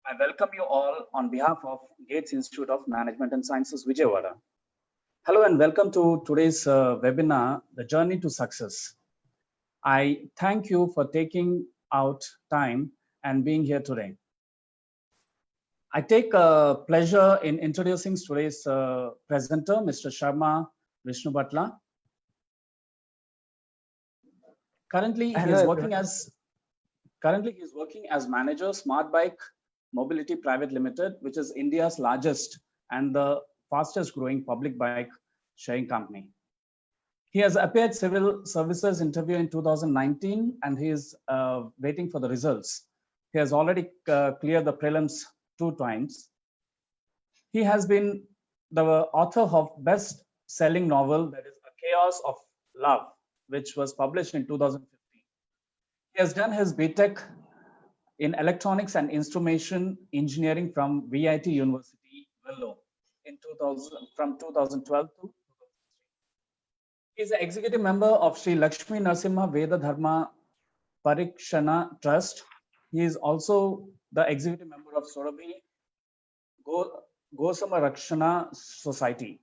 I welcome you all on behalf of Gates Institute of Management and Sciences, Vijayawada. Hello and welcome to today's webinar, The Journey to Success. I thank you for taking out time and being here today. I take pleasure in introducing today's presenter, Mr. Sharma Vishnu Bhatla. Currently, he is working as manager, Smart Bike Mobility Private Limited, which is India's largest and the fastest growing public bike sharing company. He has appeared civil services interview in 2019 and he is waiting for the results. He has already cleared the prelims 2 times. He has been the author of best-selling novel that is A Chaos of Love, which was published in 2015. He has done his BTech in Electronics and Instrumentation Engineering from VIT University, Vellore, from 2012 to 2016. He is an executive member of Sri Lakshmi Narasimha Veda Dharma Parikshana Trust. He is also the executive member of Surabhi Gosama Rakshana Society.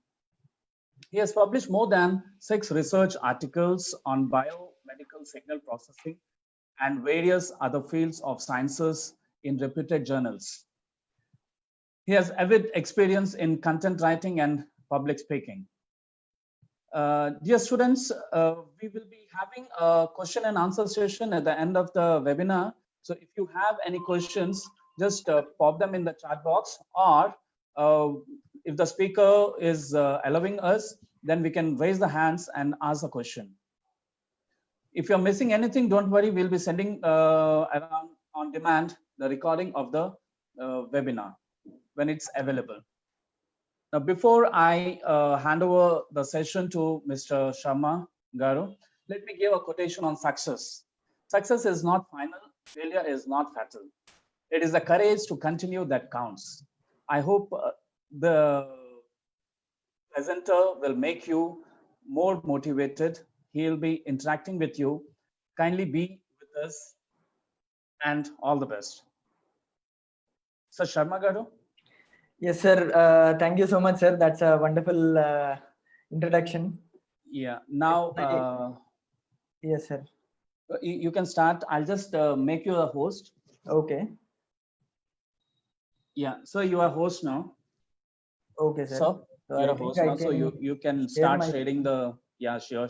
He has published more than 6 research articles on biomedical signal processing and various other fields of sciences in reputed journals. He has avid experience in content writing and public speaking. Dear students, we will be having a question and answer session at the end of the webinar. So if you have any questions, just pop them in the chat box, or if the speaker is allowing us, then we can raise the hands and ask a question. If you're missing anything, don't worry, we'll be sending around on demand the recording of the webinar when it's available. Now, before I hand over the session to Mr. Sharma Garu, let me give a quotation on success. Success is not final, failure is not fatal. It is the courage to continue that counts. I hope the presenter will make you more motivated. He'll be interacting with you. Kindly be with us and all the best. Sir Sharma Garu. Yes, sir. Thank you so much, sir. That's a wonderful introduction. Yeah. Now, yes, sir. You can start. I'll just make you a host. Okay. Yeah. So you are host now. Okay, sir. So you're a host now. So you can start sharing the. Yeah. Sure.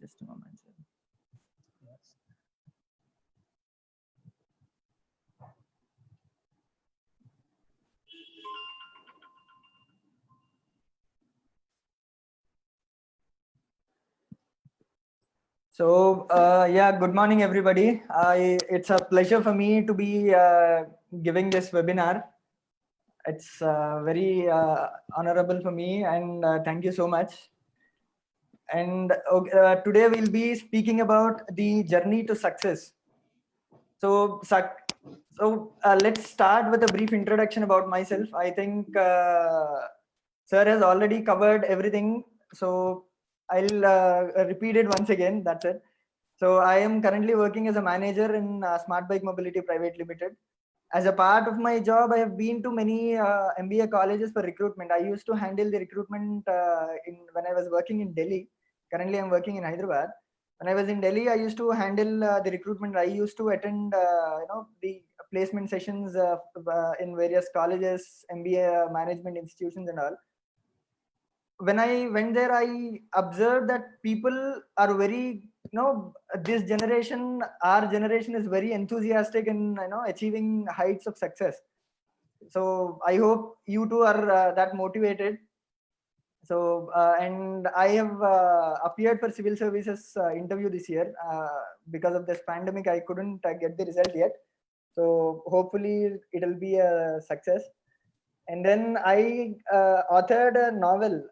Just a moment, sir. So yeah, good morning, everybody. It's a pleasure for me to be giving this webinar. It's very honorable for me, and thank you so much. And today we'll be speaking about the journey to success. So let's start with a brief introduction about myself. I think sir has already covered everything, so I'll repeat it once again. That's it. So I am currently working as a manager in Smart Bike Mobility Private Limited. As a part of my job, I have been to many MBA colleges for recruitment. I used to handle the recruitment when I was working in Delhi. Currently, I'm working in Hyderabad. When I was in Delhi, I used to handle the recruitment. I used to attend, the placement sessions in various colleges, MBA management institutions, and all. When I went there, I observed that people are very, this generation, our generation is very enthusiastic in, achieving heights of success. So I hope you too are that motivated. So, and I have appeared for civil services interview this year. Because of this pandemic, I couldn't get the result yet. So hopefully it will be a success. And then I authored a novel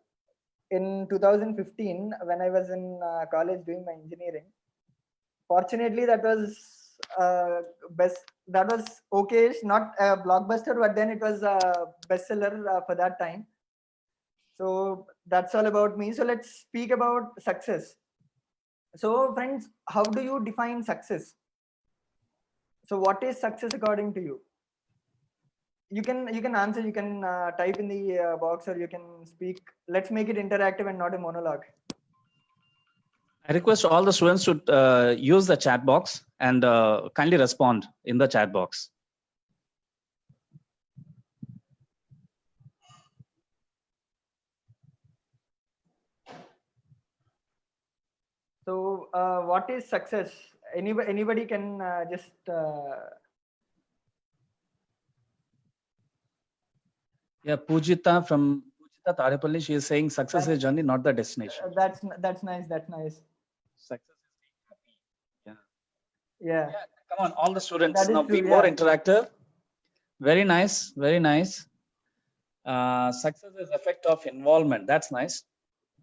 in 2015 when I was in college doing my engineering. Fortunately, that was that was okay, not a blockbuster, but then it was a bestseller for that time. So that's all about me. So let's speak about success. So friends, how do you define success? So what is success according to you? you can answer, you can type in the box, or you can speak. Let's make it interactive and not a monologue. I request all the students to use the chat box and kindly respond in the chat box. So what is success? Anybody can just Yeah, Pujita from Pujita Tarepalli, she is saying success is a journey, not the destination. That's nice. That's nice. Success is being happy. Yeah. Yeah. Yeah, come on, all the students That is now true, be more yeah. interactive. Very nice, very nice. Success is effect of involvement. That's nice.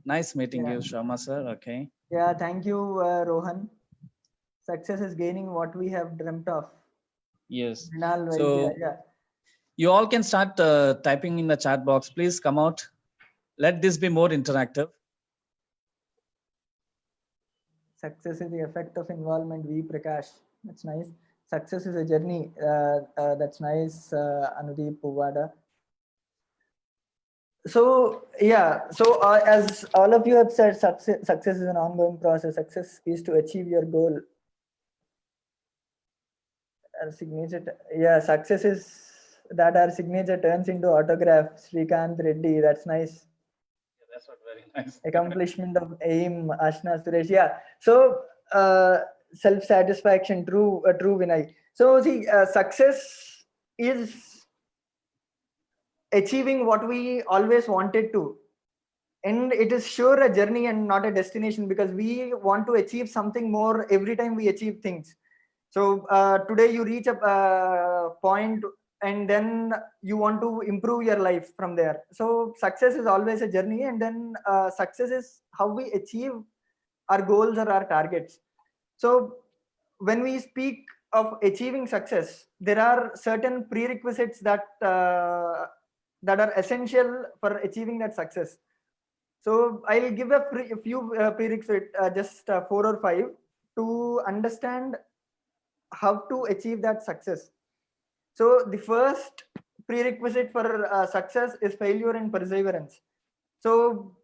Nice meeting you, Sharma sir. Okay. Yeah, thank you, Rohan. Success is gaining what we have dreamt of. Yes. Mrinal, right? So Yeah. you all can start typing in the chat box. Please come out. Let this be more interactive. Success is the effect of involvement. V. Prakash. That's nice. Success is a journey. That's nice, Anudeep Puvada. So yeah, so as all of you have said, success is an ongoing process. Success is to achieve your goal. Our signature, yeah, success is that our signature turns into autograph. Srikanth Reddy, that's nice. Yeah, that's what very nice. Accomplishment of aim, Ashna Suresh. Yeah. So self-satisfaction, true Vinay. So see, success is achieving what we always wanted to, and it is sure a journey and not a destination, because we want to achieve something more every time we achieve things. So today you reach a point, and then you want to improve your life from there. So success is always a journey, and then success is how we achieve our goals or our targets. So when we speak of achieving success, there are certain prerequisites that that are essential for achieving that success. So I'll give a few prerequisites, just 4 or 5, to understand how to achieve that success. So the first prerequisite for success is failure and perseverance. So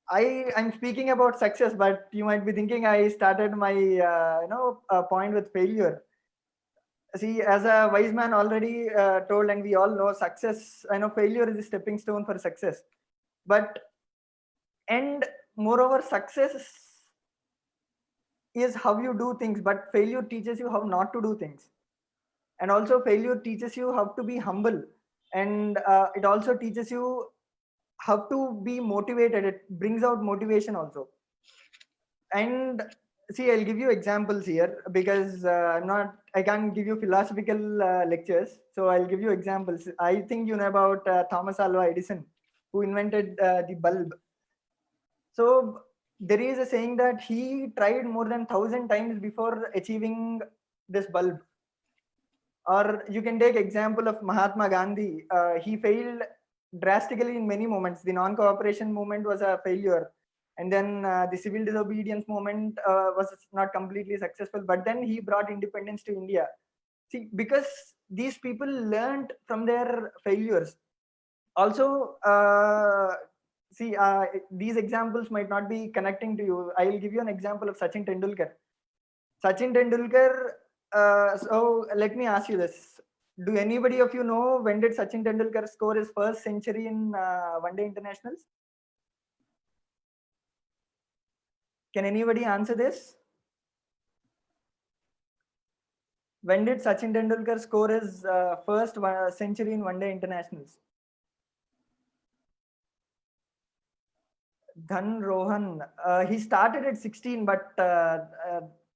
I'm speaking about success, but you might be thinking I started my point with failure. See, as a wise man already told, and we all know, success, I know failure is a stepping stone for success. But and moreover, success is how you do things, but failure teaches you how not to do things. And also failure teaches you how to be humble, and it also teaches you how to be motivated. It brings out motivation also. And see, I'll give you examples here, because I can't give you philosophical lectures, so I'll give you examples. I think you know about Thomas Alva Edison, who invented the bulb. So there is a saying that he tried more than 1,000 times before achieving this bulb. Or you can take example of Mahatma Gandhi. He failed drastically in many moments. The non-cooperation movement was a failure, and then the civil disobedience movement was not completely successful. But then he brought independence to India. See, because these people learned from their failures. Also, see, these examples might not be connecting to you. I will give you an example of Sachin Tendulkar. Sachin Tendulkar. So let me ask you this: do anybody of you know when did Sachin Tendulkar score his first century in one-day internationals? Can anybody answer this? When did Sachin Tendulkar score his first century in one-day internationals? Dhan Rohan. He started at 16, but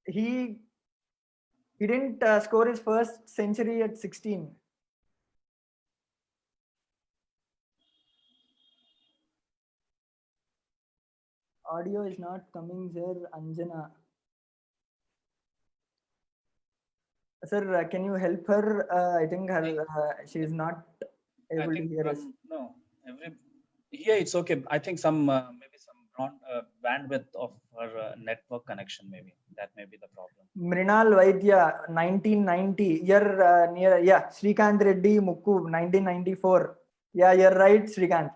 he didn't score his first century at 16. Audio is not coming, sir. Anjana. Sir, can you help her? I think she is not able to hear us. No, here it's okay. I think some maybe some bandwidth of our network connection. Maybe that may be the problem. Mrinal Vaidya, 1990. You're near, yeah, Srikanth Reddy Mukku, 1994. Yeah, you're right, Srikanth.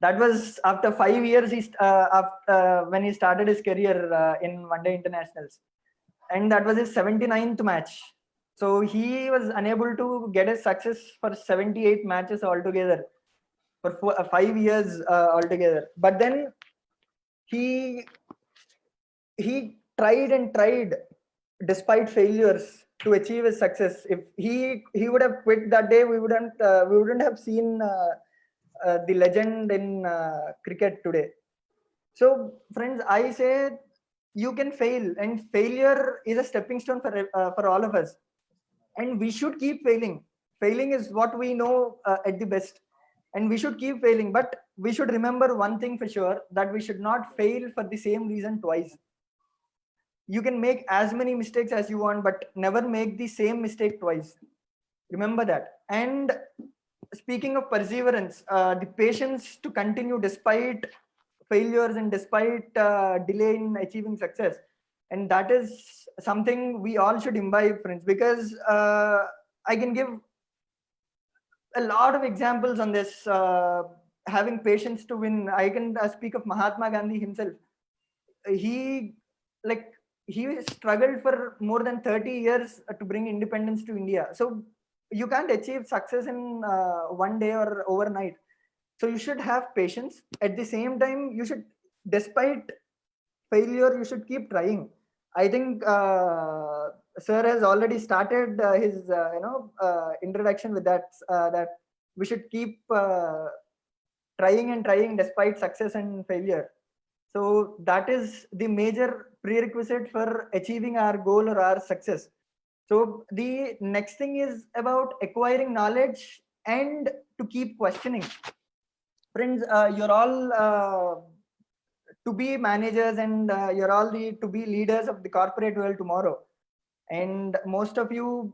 That was after 5 years when he started his career in One Day Internationals. And that was his 79th match. So he was unable to get his success for 78 matches altogether, for 5 years altogether. But then he tried and tried despite failures to achieve his success. If he would have quit that day, we wouldn't have seen the legend in cricket today. So friends, I say you can fail, and failure is a stepping stone for all of us, and we should keep failing. Failing is what we know at the best, and we should keep failing. But we should remember one thing for sure, that we should not fail for the same reason twice. You can make as many mistakes as you want, but never make the same mistake twice. Remember that. And speaking of perseverance, the patience to continue despite failures and despite delay in achieving success, and that is something we all should imbibe, friends, because I can give a lot of examples on this. Having patience to win, I can speak of Mahatma Gandhi himself. He like he struggled for more than 30 years to bring independence to India. So you can't achieve success in one day or overnight. So you should have patience. At the same time, you should, despite failure, you should keep trying. I think sir has already started his introduction with that we should keep trying and trying despite success and failure. So that is the major prerequisite for achieving our goal or our success. So the next thing is about acquiring knowledge and to keep questioning. Friends, you're all to be managers, and you're all to be leaders of the corporate world tomorrow. And most of you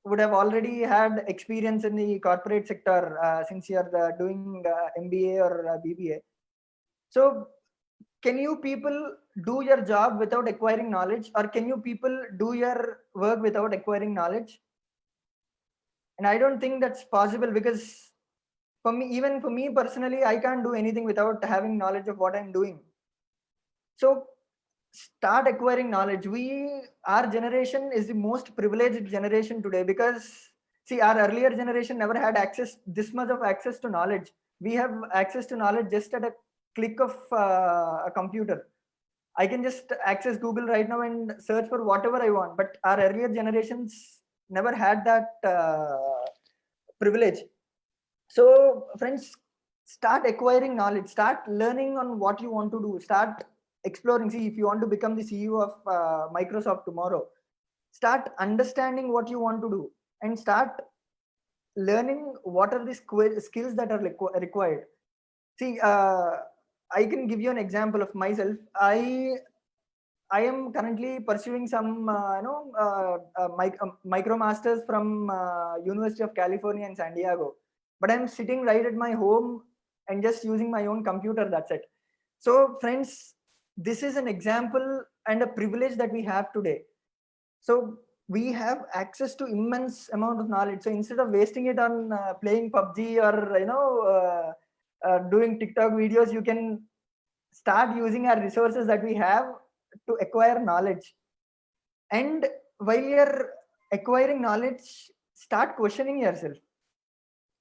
would have already had experience in the corporate sector since you're doing MBA or BBA. So can you people do your job without acquiring knowledge, or can you people do your work without acquiring knowledge? And I don't think that's possible, because even for me personally, I can't do anything without having knowledge of what I'm doing. So start acquiring knowledge. Our generation is the most privileged generation today, because see, our earlier generation never had this much of access to knowledge. We have access to knowledge just at a click of a computer. I can just access Google right now and search for whatever I want. But our earlier generations never had that privilege. So friends, start acquiring knowledge, start learning on what you want to do, start exploring. See, if you want to become the CEO of Microsoft tomorrow, start understanding what you want to do, and start learning what are the skills that are required. See, I can give you an example of myself. I am currently pursuing some micro masters from University of California in San Diego, but I'm sitting right at my home and just using my own computer. That's it. So friends, this is an example and a privilege that we have today. So we have access to immense amount of knowledge. So instead of wasting it on playing PUBG or doing TikTok videos, you can start using our resources that we have to acquire knowledge. And while you're acquiring knowledge, start questioning yourself.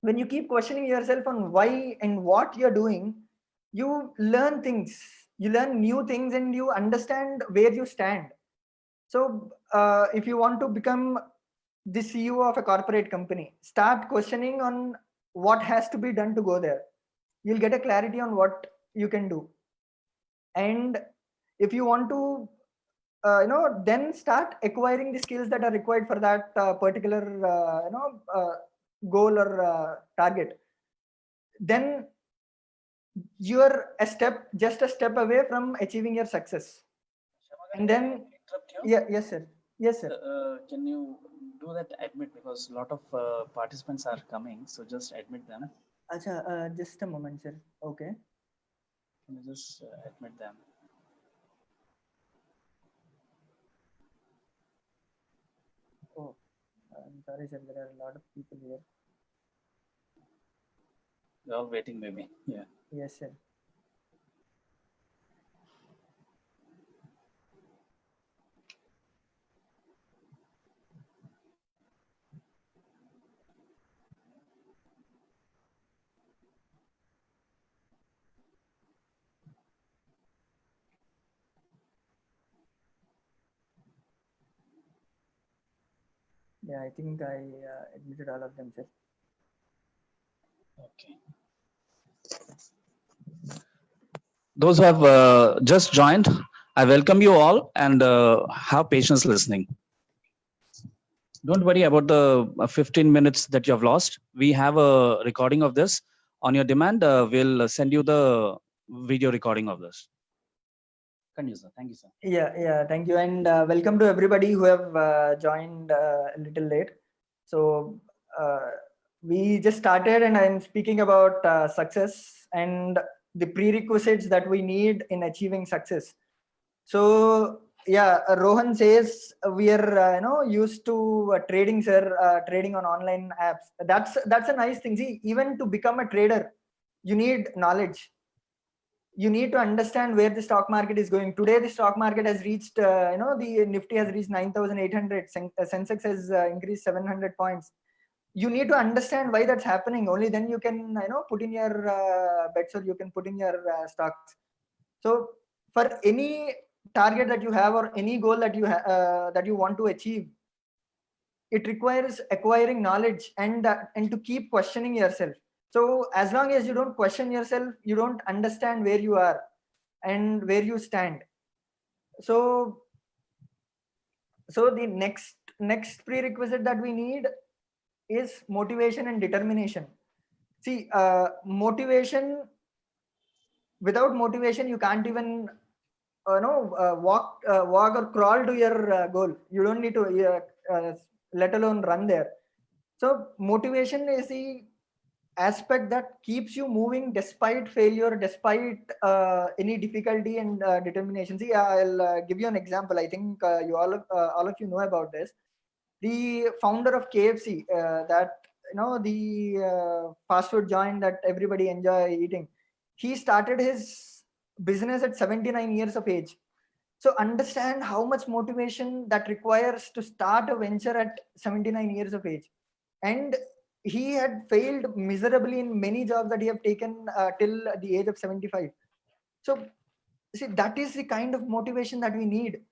When you keep questioning yourself on why and what you're doing, you learn things, you learn new things, and you understand where you stand. So if you want to become the CEO of a corporate company, start questioning on what has to be done to go there. You'll get a clarity on what you can do. And if you want to then start acquiring the skills that are required for that particular goal or target. Then you're just a step away from achieving your success. And then yes sir. Can you do that admit, because a lot of participants are coming, so just admit them. Acha, just a moment sir. Okay. Can you just admit them? Oh, I'm sorry, sir. There are a lot of people here. They're all waiting, maybe. Yeah. Yes, sir. Yeah, I think I admitted all of them, sir. Okay. Those who have just joined, I welcome you all and have patience listening. Don't worry about the 15 minutes that you have lost. We have a recording of this. On your demand, we'll send you the video recording of this. Continue, sir. Thank you, sir. Yeah, thank you, and welcome to everybody who have joined a little late. So we just started, and I'm speaking about success and the prerequisites that we need in achieving success. So yeah, Rohan says we are used to trading, sir, trading on online apps. That's a nice thing. See, even to become a trader, you need knowledge. You need to understand where the stock market is going. Today the stock market has reached the Nifty has reached 9,800. Sensex has increased 700 points. You need to understand why that's happening. Only then you can put in your bets, or you can put in your stocks. So for any target that you have, or any goal that you want to achieve, it requires acquiring knowledge and to keep questioning yourself. So as long as you don't question yourself, you don't understand where you are and where you stand. So the next prerequisite that we need is motivation and determination. See, motivation, without motivation you can't even walk or crawl to your goal. You don't need to let alone run there. So motivation is the aspect that keeps you moving despite failure, despite any difficulty, and determination. See, I'll give you an example. I think you all of you know about this. The founder of KFC, that the fast food joint that everybody enjoy eating, he started his business at 79 years of age. So understand how much motivation that requires to start a venture at 79 years of age. And he had failed miserably in many jobs that he have taken till the age of 75. So see, that is the kind of motivation that we need.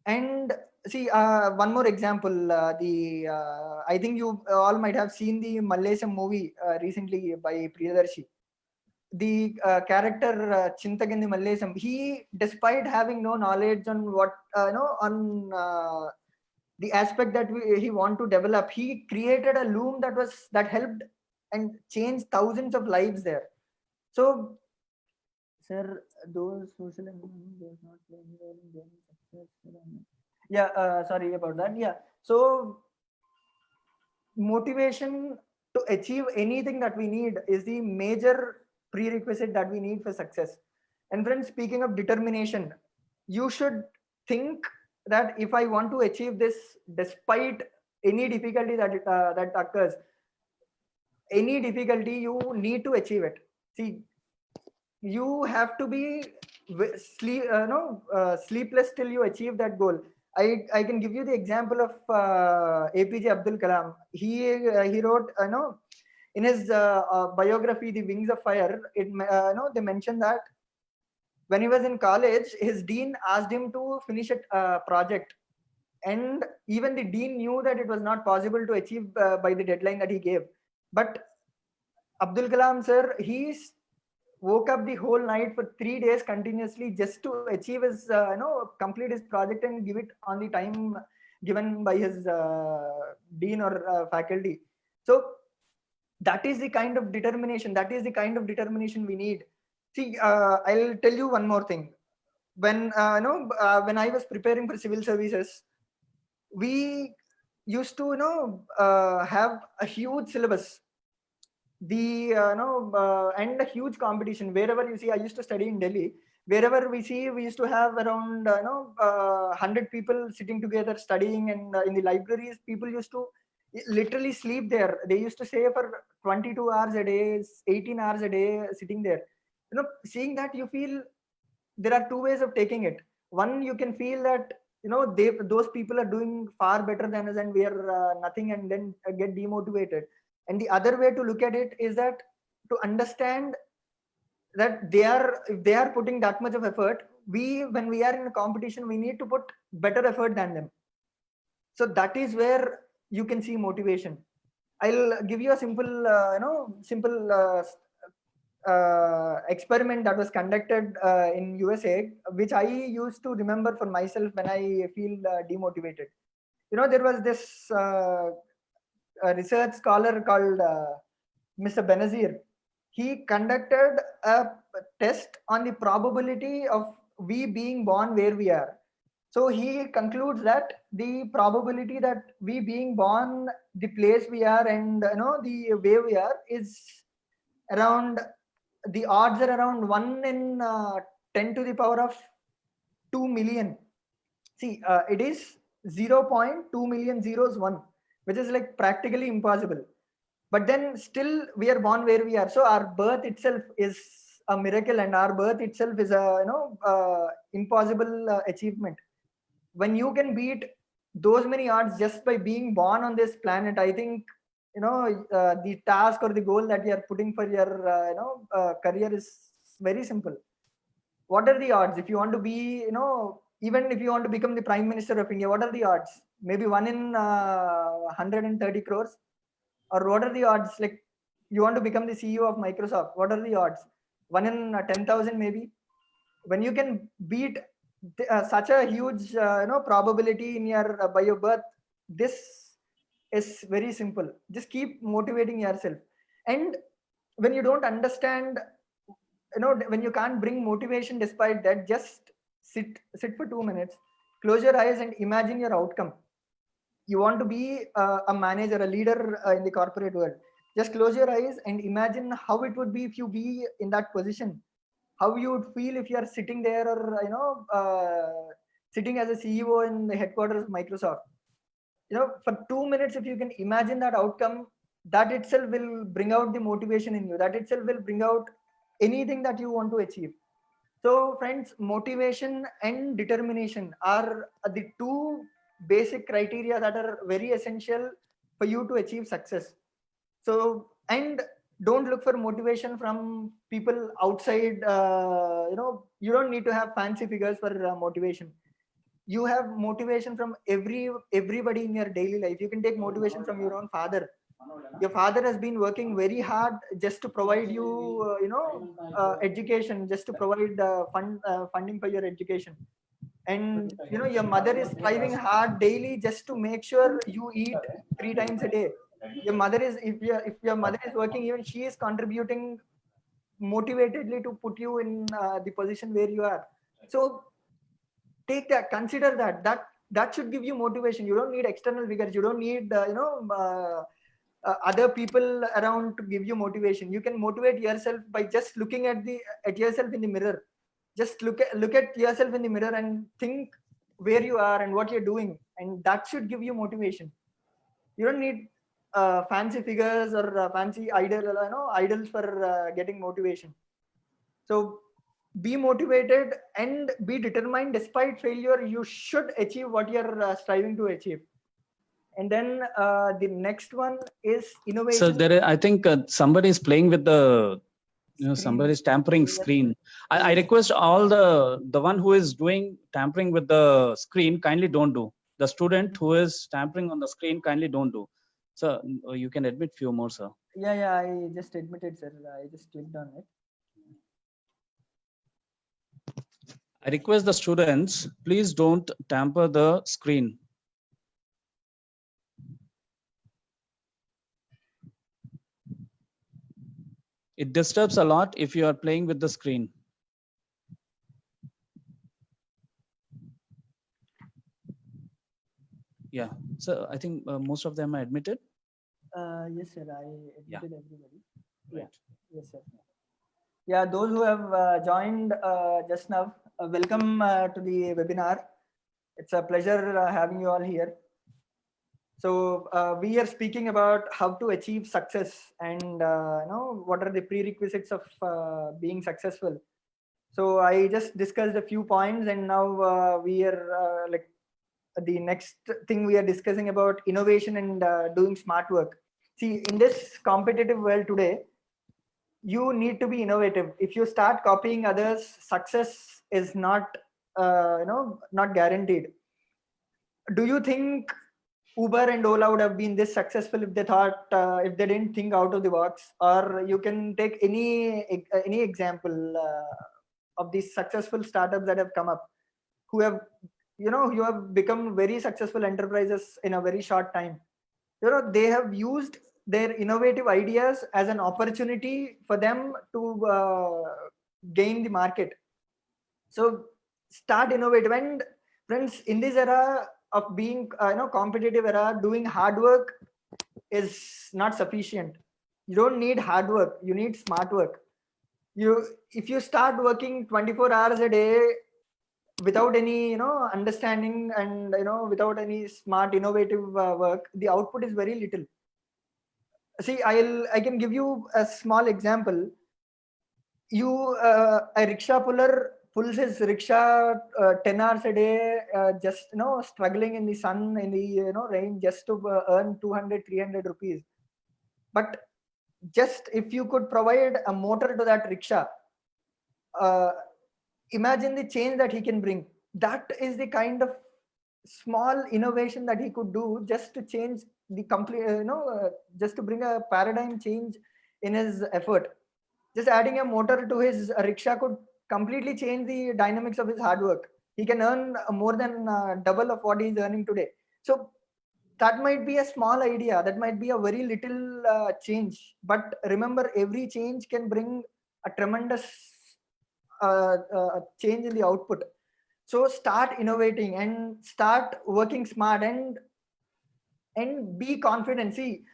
And see, one more example. I think you all might have seen the Mallesam movie recently by Priyadarshi. The character Chintagandi Mallesam, he, despite having no knowledge on what the aspect that he want to develop, he created a loom that helped and changed thousands of lives there. So, sir, those social does not play any role in gaining success. Yeah, sorry about that. Yeah, so motivation to achieve anything that we need is the major prerequisite that we need for success. And friends, speaking of determination, you should think that if I want to achieve this, despite any difficulty that occurs, any difficulty, you need to achieve it. See, you have to be sleepless till you achieve that goal. I can give you the example of APJ Abdul Kalam. He wrote in his biography, The Wings of Fire. They mentioned that when he was in college, his dean asked him to finish a project, and even the dean knew that it was not possible to achieve by the deadline that he gave. But Abdul Kalam sir, he woke up the whole night for 3 days continuously just to achieve his complete his project and give it on the time given by his dean or faculty. So that is the kind of determination we need. See, I'll tell you one more thing. When when I was preparing for civil services, we used to have a huge syllabus. and a huge competition. Wherever you see, I used to study in Delhi. Wherever we see, we used to have around 100 people sitting together studying, and in the libraries, people used to literally sleep there. They used to stay for 22 hours a day, 18 hours a day, sitting there. Seeing that, you feel there are two ways of taking it. One, you can feel that those people are doing far better than us, and we are nothing, and then get demotivated. And the other way to look at it is that to understand that if they are putting that much of effort, when we are in a competition, we need to put better effort than them. So that is where you can see motivation. I'll give you a simple experiment that was conducted in USA, which I used to remember for myself when I feel demotivated. There was this research scholar called Mr. Benazir. He conducted a test on the probability of we being born where we are. So he concludes that the probability that we being born the place we are, and the way we are, is around, the odds are around 1 in 10 to the power of 2 million. See, it is 0.2 million zeros 1, which is like practically impossible. But then still we are born where we are. So our birth itself is a miracle, and our birth itself is a impossible achievement. When you can beat those many odds just by being born on this planet, I think the task or the goal that you are putting for your career is very simple. What are the odds? If you want to be, even if you want to become the Prime Minister of India, what are the odds? Maybe 1 in 130 crores. Or what are the odds? Like, you want to become the CEO of Microsoft, what are the odds? 1 in 10,000 maybe. When you can beat such a huge probability in your by your birth, this is very simple. Just keep motivating yourself. And when you don't understand, when you can't bring motivation despite that, just sit for 2 minutes, close your eyes and imagine your outcome. You want to be a manager, a leader in the corporate world. Just close your eyes and imagine how it would be if you be in that position. How you would feel if you are sitting there, or sitting as a CEO in the headquarters of Microsoft. For 2 minutes, if you can imagine that outcome, that itself will bring out the motivation in you. That itself will bring out anything that you want to achieve. So friends, motivation and determination are the two basic criteria that are very essential for you to achieve success. So, and don't look for motivation from people outside. You don't need to have fancy figures for motivation. You have motivation from everybody in your daily life. You can take motivation from your own father. Your father has been working very hard just to provide you education, just to provide funding for your education. And your mother is striving hard daily just to make sure you eat 3 times a day. Your mother is, if your mother is working, even she is contributing motivatedly to put you in the position where you are. So take that, consider that should give you motivation. You don't need external figures. You don't need other people around to give you motivation. You can motivate yourself by just looking at yourself in the mirror. Just look at yourself in the mirror and think where you are and what you're doing, and that should give you motivation. You don't need fancy figures or fancy idols for getting motivation. So be motivated and be determined. Despite failure, you should achieve what you're striving to achieve. And then the next one is innovation. So I think somebody is playing with the, somebody is tampering screen. I request all the one who is doing tampering with the screen, kindly don't do. The student who is tampering on the screen, kindly don't do. So you can admit few more, sir. Yeah, I just admitted, sir. I just clicked on it. I request the students, please don't tamper the screen. It disturbs a lot if you are playing with the screen. Yeah, so I think most of them are admitted. Yes, sir. I Yeah. admitted everybody. Right. Yes, sir. Yeah, those who have joined just now, welcome to the webinar. It's a pleasure having you all here. So we are speaking about how to achieve success and what are the prerequisites of being successful. So I just discussed a few points, and now we are like the next thing we are discussing about innovation and doing smart work. See, in this competitive world today, you need to be innovative. If you start copying others, success is not not guaranteed. Do you think Uber and Ola would have been this successful if they thought if they didn't think out of the box? Or you can take any example of these successful startups that have come up, who have you have become very successful enterprises in a very short time. They have used their innovative ideas as an opportunity for them to gain the market. So start innovative. And friends, in this era of being competitive era, doing hard work is not sufficient. You don't need hard work, you need smart work. If you start working 24 hours a day without any understanding and without any smart innovative work, the output is very little. See, I can give you a small example. A rickshaw puller pulls his rickshaw 10 hours a day, just struggling in the sun, in the rain, just to earn 200-300 rupees. But just if you could provide a motor to that rickshaw, uh, imagine the change that he can bring. That is the kind of small innovation that he could do, just to change the complete just to bring a paradigm change in his effort. Just adding a motor to his rickshaw could completely change the dynamics of his hard work. He can earn more than double of what he's earning today. So that might be a small idea, that might be a very little change, but remember, every change can bring a tremendous change in the output. So start innovating and start working smart, and be confident. See,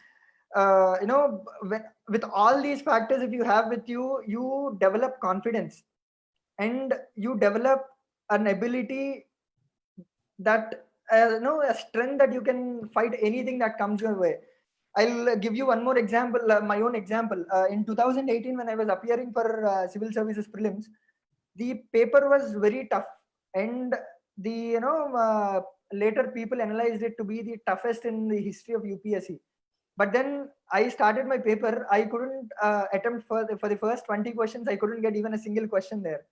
with all these factors, if you have with you, you develop confidence, and you develop an ability that a strength that you can fight anything that comes your way. I'll give you one more example, my own example. In 2018, when I was appearing for civil services prelims, the paper was very tough, and the later people analyzed it to be the toughest in the history of UPSC. But then I started my paper. I couldn't attempt for the first 20 questions. I couldn't get even a single question there.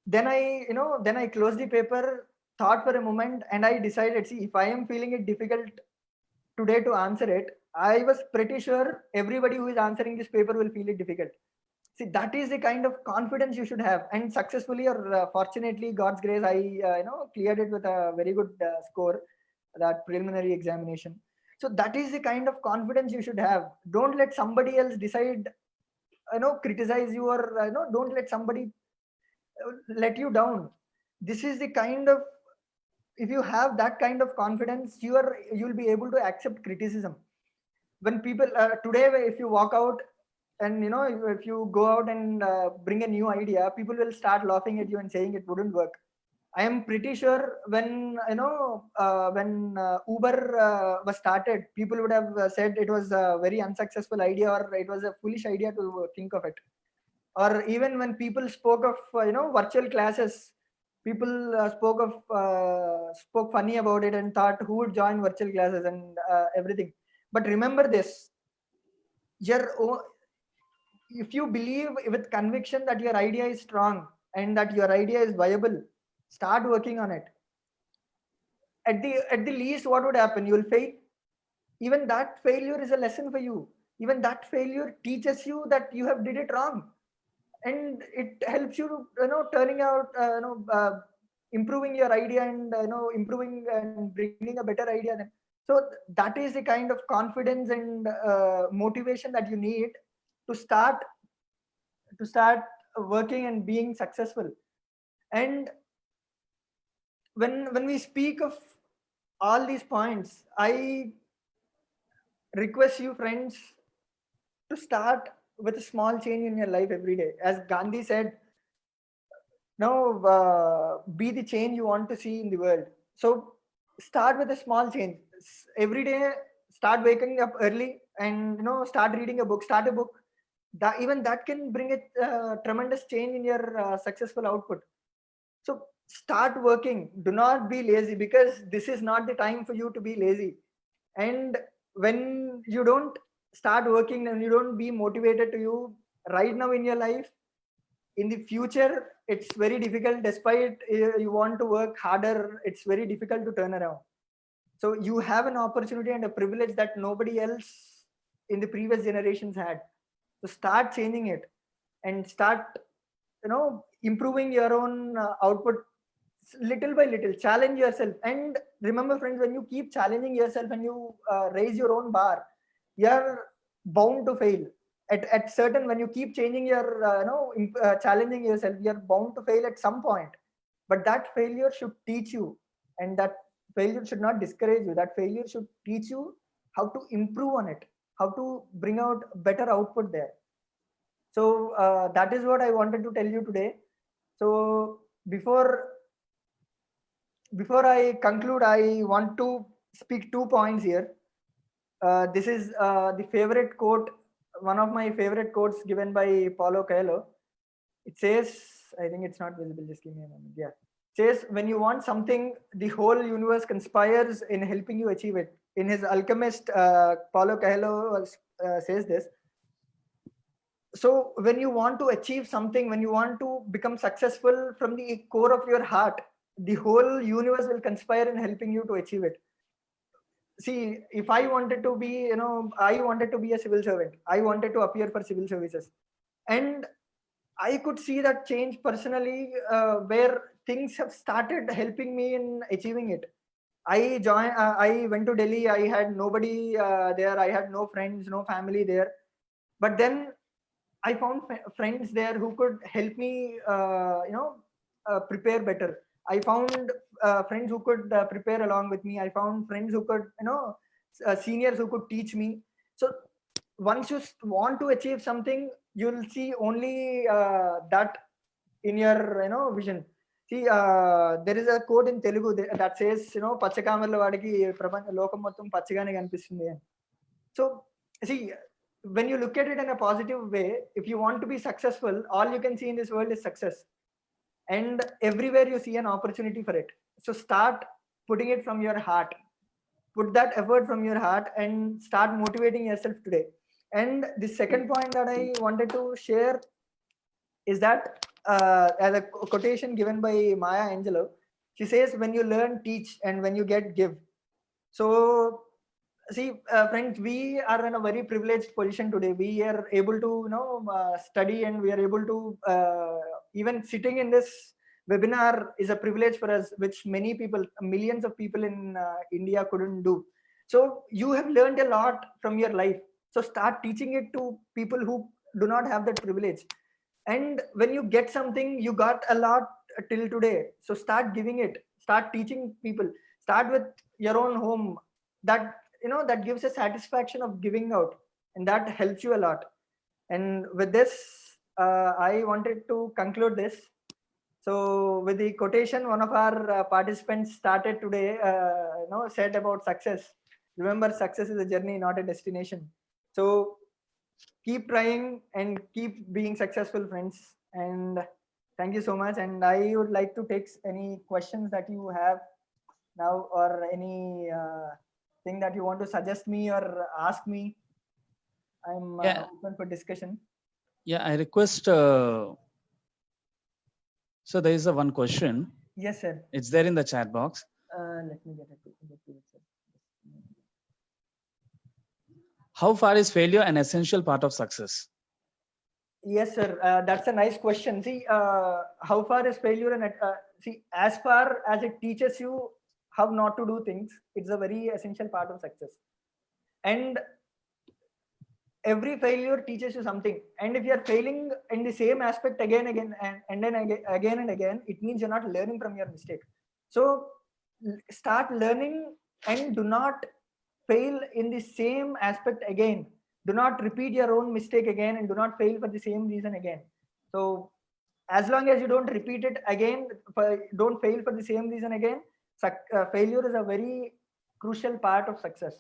Then I closed the paper, thought for a moment, and I decided, see, if I am feeling it difficult today to answer it, I was pretty sure everybody who is answering this paper will feel it difficult. See, that is the kind of confidence you should have. And successfully or fortunately, God's grace, I cleared it with a very good score, that preliminary examination. So that is the kind of confidence you should have. Don't let somebody else decide, criticize you, or don't let somebody let you down. This is the kind of, if you have that kind of confidence, you'll be able to accept criticism. When people today, if you walk out and if you go out and bring a new idea, people will start laughing at you and saying it wouldn't work. I am pretty sure when Uber was started, people would have said it was a very unsuccessful idea, or it was a foolish idea to think of it. Or even when people spoke of virtual classes, people spoke funny about it and thought, who would join virtual classes and everything. But remember this, if you believe with conviction that your idea is strong and that your idea is viable, start working on it. At the least, what would happen? You will fail. Even that failure is a lesson for you. Even that failure teaches you that you have did it wrong, and it helps you to turning out improving your idea, and improving and bringing a better idea then. So that is the kind of confidence and motivation that you need to start working and being successful. And when we speak of all these points, I request you, friends, to start with a small change in your life every day. As Gandhi said, now be the change you want to see in the world. So start with a small change. Every day, start waking up early and start reading a book. Start a book. That even that can bring a tremendous change in your successful output. So start working. Do not be lazy, because this is not the time for you to be lazy. And when you don't start working and you don't be motivated to you right now in your life, in the future it's very difficult. Despite you want to work harder, it's very difficult to turn around. So you have an opportunity and a privilege that nobody else in the previous generations had. So start changing it and start improving your own output little by little. Challenge yourself, and remember, friends, when you keep challenging yourself and you raise your own bar, you're bound to fail at certain. When you keep changing your challenging yourself, you're bound to fail at some point. But that failure should teach you, and that failure should not discourage you. That failure should teach you how to improve on it, how to bring out better output there. So that is what I wanted to tell you today. So before I conclude, I want to speak 2 points here. This is the favorite quote, one of my favorite quotes given by Paulo Coelho. It says, I think it's not visible, just give me a moment. Yeah. It says, when you want something, the whole universe conspires in helping you achieve it. In his Alchemist, Paulo Coelho says this. So when you want to achieve something, when you want to become successful from the core of your heart, the whole universe will conspire in helping you to achieve it. See, if I wanted to be, I wanted to be a civil servant. I wanted to appear for civil services. And I could see that change personally, where things have started helping me in achieving it. I went to Delhi. I had nobody there. I had no friends, no family there. But then I found friends there who could help me, prepare better. I found friends who could prepare along with me. I found friends who could, seniors who could teach me. So once you want to achieve something, you'll see only that in your, vision. See, there is a quote in Telugu that says, "Pachakamarla vadiki lokam mottam pachagane kanipistundi." So see, when you look at it in a positive way, if you want to be successful, all you can see in this world is success, and everywhere you see an opportunity for it. So start putting it from your heart, put that effort from your heart, and start motivating yourself today. And the second point that I wanted to share is that, as a quotation given by Maya Angelou, she says, when you learn, teach, and when you get, give. So see, friends, we are in a very privileged position today. We are able to study, and we are able to even sitting in this webinar is a privilege for us, which many people, millions of people in India couldn't do. So you have learned a lot from your life, so start teaching it to people who do not have that privilege. And when you get something, you got a lot till today, so start giving it, start teaching people. Start with your own home. That that gives a satisfaction of giving out, and that helps you a lot. And with this, I wanted to conclude this. So with the quotation one of our participants started today, said about success. Remember, success is a journey, not a destination. So keep trying and keep being successful, friends. And thank you so much. And I would like to take any questions that you have now, or any thing that you want to suggest me or ask me. I'm open for discussion. Yeah, I request. So there is a one question. Yes, sir. It's there in the chat box. Let me get it. Sir. How far is failure an essential part of success? Yes, sir. That's a nice question. See, how far is failure? And see, as far as it teaches you how not to do things, it's a very essential part of success. And every failure teaches you something. And if you're failing in the same aspect again and then again and again, it means you're not learning from your mistake. So start learning, and do not fail in the same aspect again. Do not repeat your own mistake again, and do not fail for the same reason again. So as long as you don't repeat it again, don't fail for the same reason again, failure is a very crucial part of success,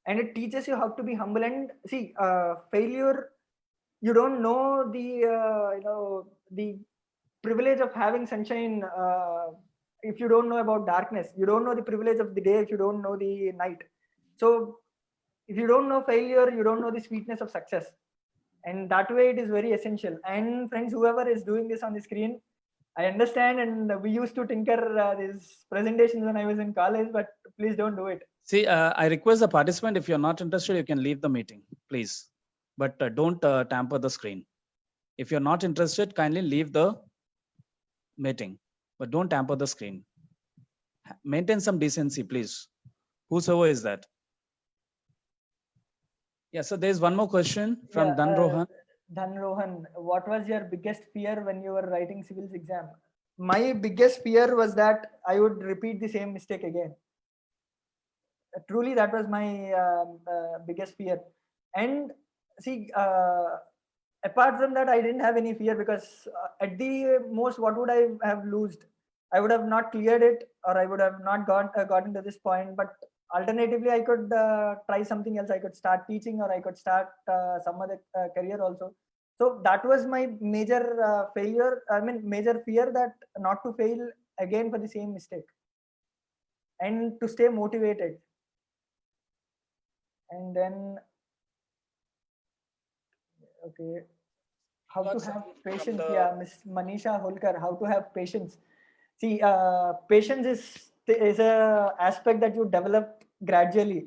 and it teaches you how to be humble. And see, failure, you don't know the privilege of having sunshine if you don't know about darkness. You don't know the privilege of the day if you don't know the night. So if you don't know failure, you don't know the sweetness of success, and that way it is very essential. And friends, whoever is doing this on the screen, I understand, and we used to tinker these presentations when I was in college, but please don't do it. See, I request the participant, if you're not interested, you can leave the meeting, please. But don't tamper the screen. If you're not interested, kindly leave the meeting, but don't tamper the screen. Maintain some decency, please. Whosoever is that. Yeah, so there's one more question from Yeah, Dan Rohan. Dan Rohan, what was your biggest fear when you were writing civils exam? My biggest fear was that I would repeat the same mistake again. Truly, that was my biggest fear. And see, apart from that, I didn't have any fear, because at the most, what would I have lost? I would have not cleared it, or I would have not gotten to this point. But alternatively, I could try something else. I could start teaching, or I could start some other career also. So that was my major failure. I mean, major fear, that not to fail again for the same mistake, and to stay motivated. And then, okay, how to have patience. Yeah, Miss Manisha Holkar, how to have patience. See, patience is a aspect that you develop gradually.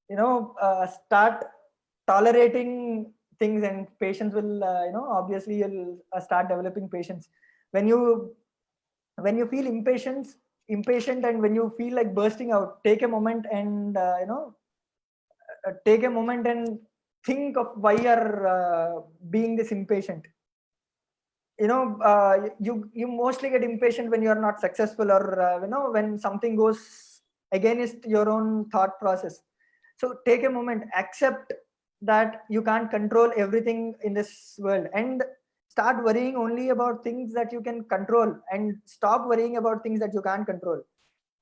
Start tolerating things, and patience will, obviously you'll start developing patience. When you feel impatient, and when you feel like bursting out, take a moment and take a moment and think of why you're being this impatient. You mostly get impatient when you're not successful, or when something goes against your own thought process. So take a moment, accept that you can't control everything in this world, and start worrying only about things that you can control, and stop worrying about things that you can't control.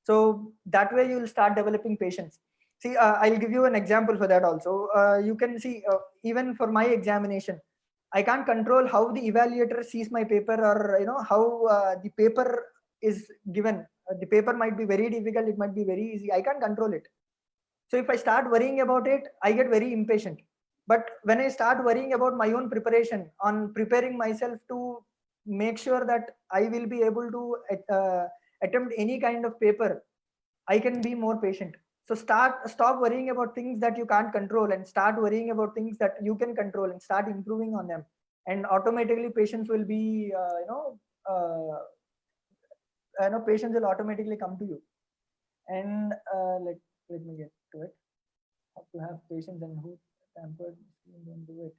So that way you'll start developing patience. See, I'll give you an example for that also. You can see, even for my examination, I can't control how the evaluator sees my paper, or how the paper is given. The paper might be very difficult, it might be very easy. I can't control it. So if I start worrying about it, I get very impatient. But when I start worrying about my own preparation, on preparing myself to make sure that I will be able to attempt any kind of paper, I can be more patient. So stop worrying about things that you can't control, and start worrying about things that you can control, and start improving on them. And automatically patience will be, patience will automatically come to you. And let me get to it. How to have patience, and who tampered don't do it.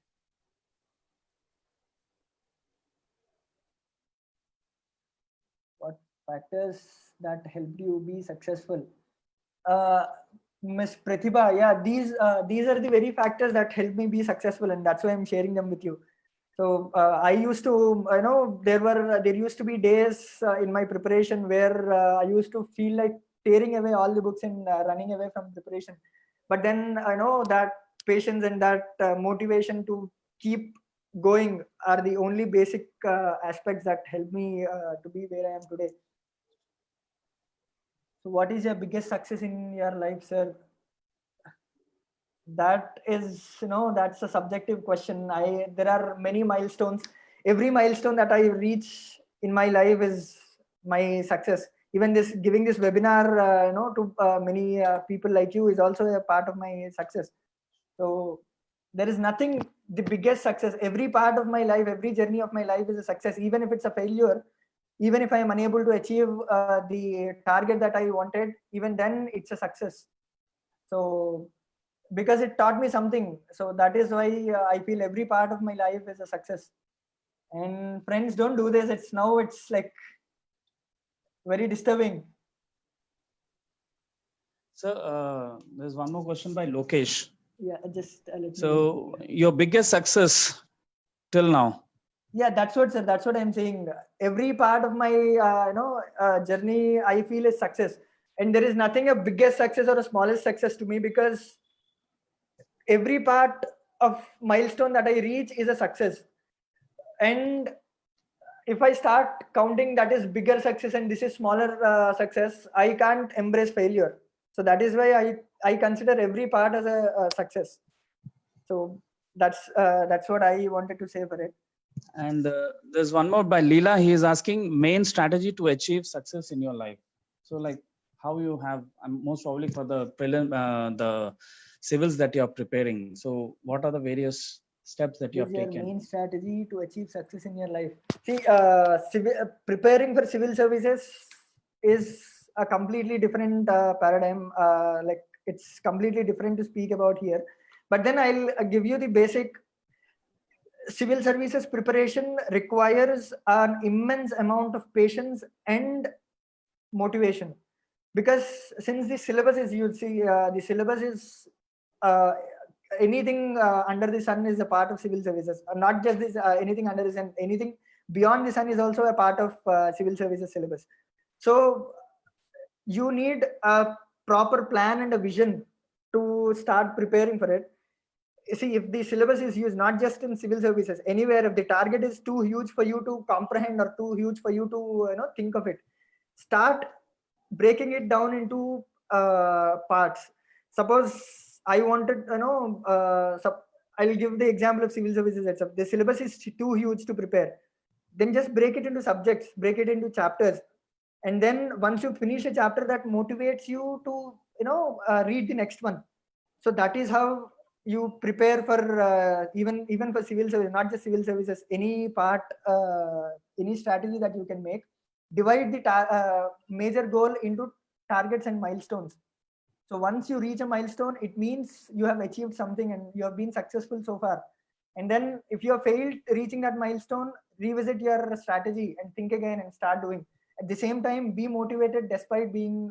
What factors that helped you be successful? Miss Pratibha, yeah, these are the very factors that helped me be successful, and that's why I'm sharing them with you. So I used to, there used to be days in my preparation where I used to feel like tearing away all the books and running away from preparation. But then I know that patience and that motivation to keep going are the only basic aspects that help me to be where I am today. So what is your biggest success in your life, sir? That is, that's a subjective question. There are many milestones. Every milestone that I reach in my life is my success. Even this giving this webinar, to many people like you is also a part of my success. So there is nothing the biggest success. Every part of my life, every journey of my life is a success. Even if it's a failure, even if I am unable to achieve the target that I wanted, even then it's a success. So because it taught me something. So that is why I feel every part of my life is a success. And friends, don't do this. It's like very disturbing. So there's one more question by Lokesh. Yeah, just let me. So your biggest success till now? Yeah, that's what, sir. That's what I'm saying. Every part of my journey, I feel is success, and there is nothing a biggest success or a smallest success to me, because every part of milestone that I reach is a success. And if I start counting that is bigger success and this is smaller success, I can't embrace failure. So that is why I consider every part as a success. So that's what I wanted to say for it. And there's one more by Leela. He is asking main strategy to achieve success in your life. So like how you have, most probably for the the civils that you are preparing. So what are the various steps that you have What is your taken? main strategy to achieve success in your life? See, preparing for civil services is a completely different paradigm. Like it's completely different to speak about here. But then I'll give you the basic. Civil services preparation requires an immense amount of patience and motivation, because since the syllabus is, you see, the syllabus is uh, anything under the sun is a part of civil services. Not just this, anything under the sun, anything beyond the sun is also a part of civil services syllabus. So you need a proper plan and a vision to start preparing for it. See, if the syllabus is used not just in civil services, anywhere, if the target is too huge for you to comprehend or too huge for you to think of it, start breaking it down into parts. Suppose I wanted, I'll give the example of civil services itself. The syllabus is too huge to prepare, then just break it into subjects, break it into chapters, and then once you finish a chapter, that motivates you to read the next one. So that is how you prepare for even for civil service, not just civil services, any part, any strategy that you can make. Divide the major goal into targets and milestones. So once you reach a milestone, it means you have achieved something and you have been successful so far. And then if you have failed reaching that milestone, revisit your strategy and think again and start doing. At the same time, be motivated despite being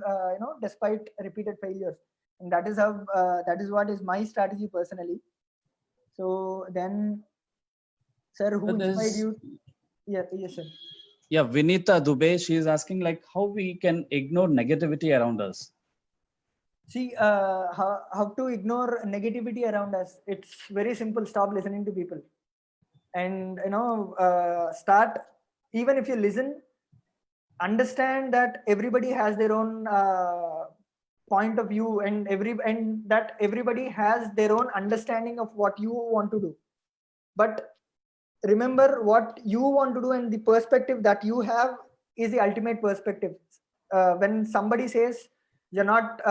despite repeated failures. And that is how that is what is my strategy personally. So then, sir, who But inspired there's- you? Yeah, yes, sir. Yeah, Vinita Dubey, she is asking like how we can ignore negativity around us. See, how to ignore negativity around us? It's very simple. Stop listening to people, and start. Even if you listen, understand that everybody has their own point of view, and that everybody has their own understanding of what you want to do. But remember, what you want to do and the perspective that you have is the ultimate perspective. When somebody says you're not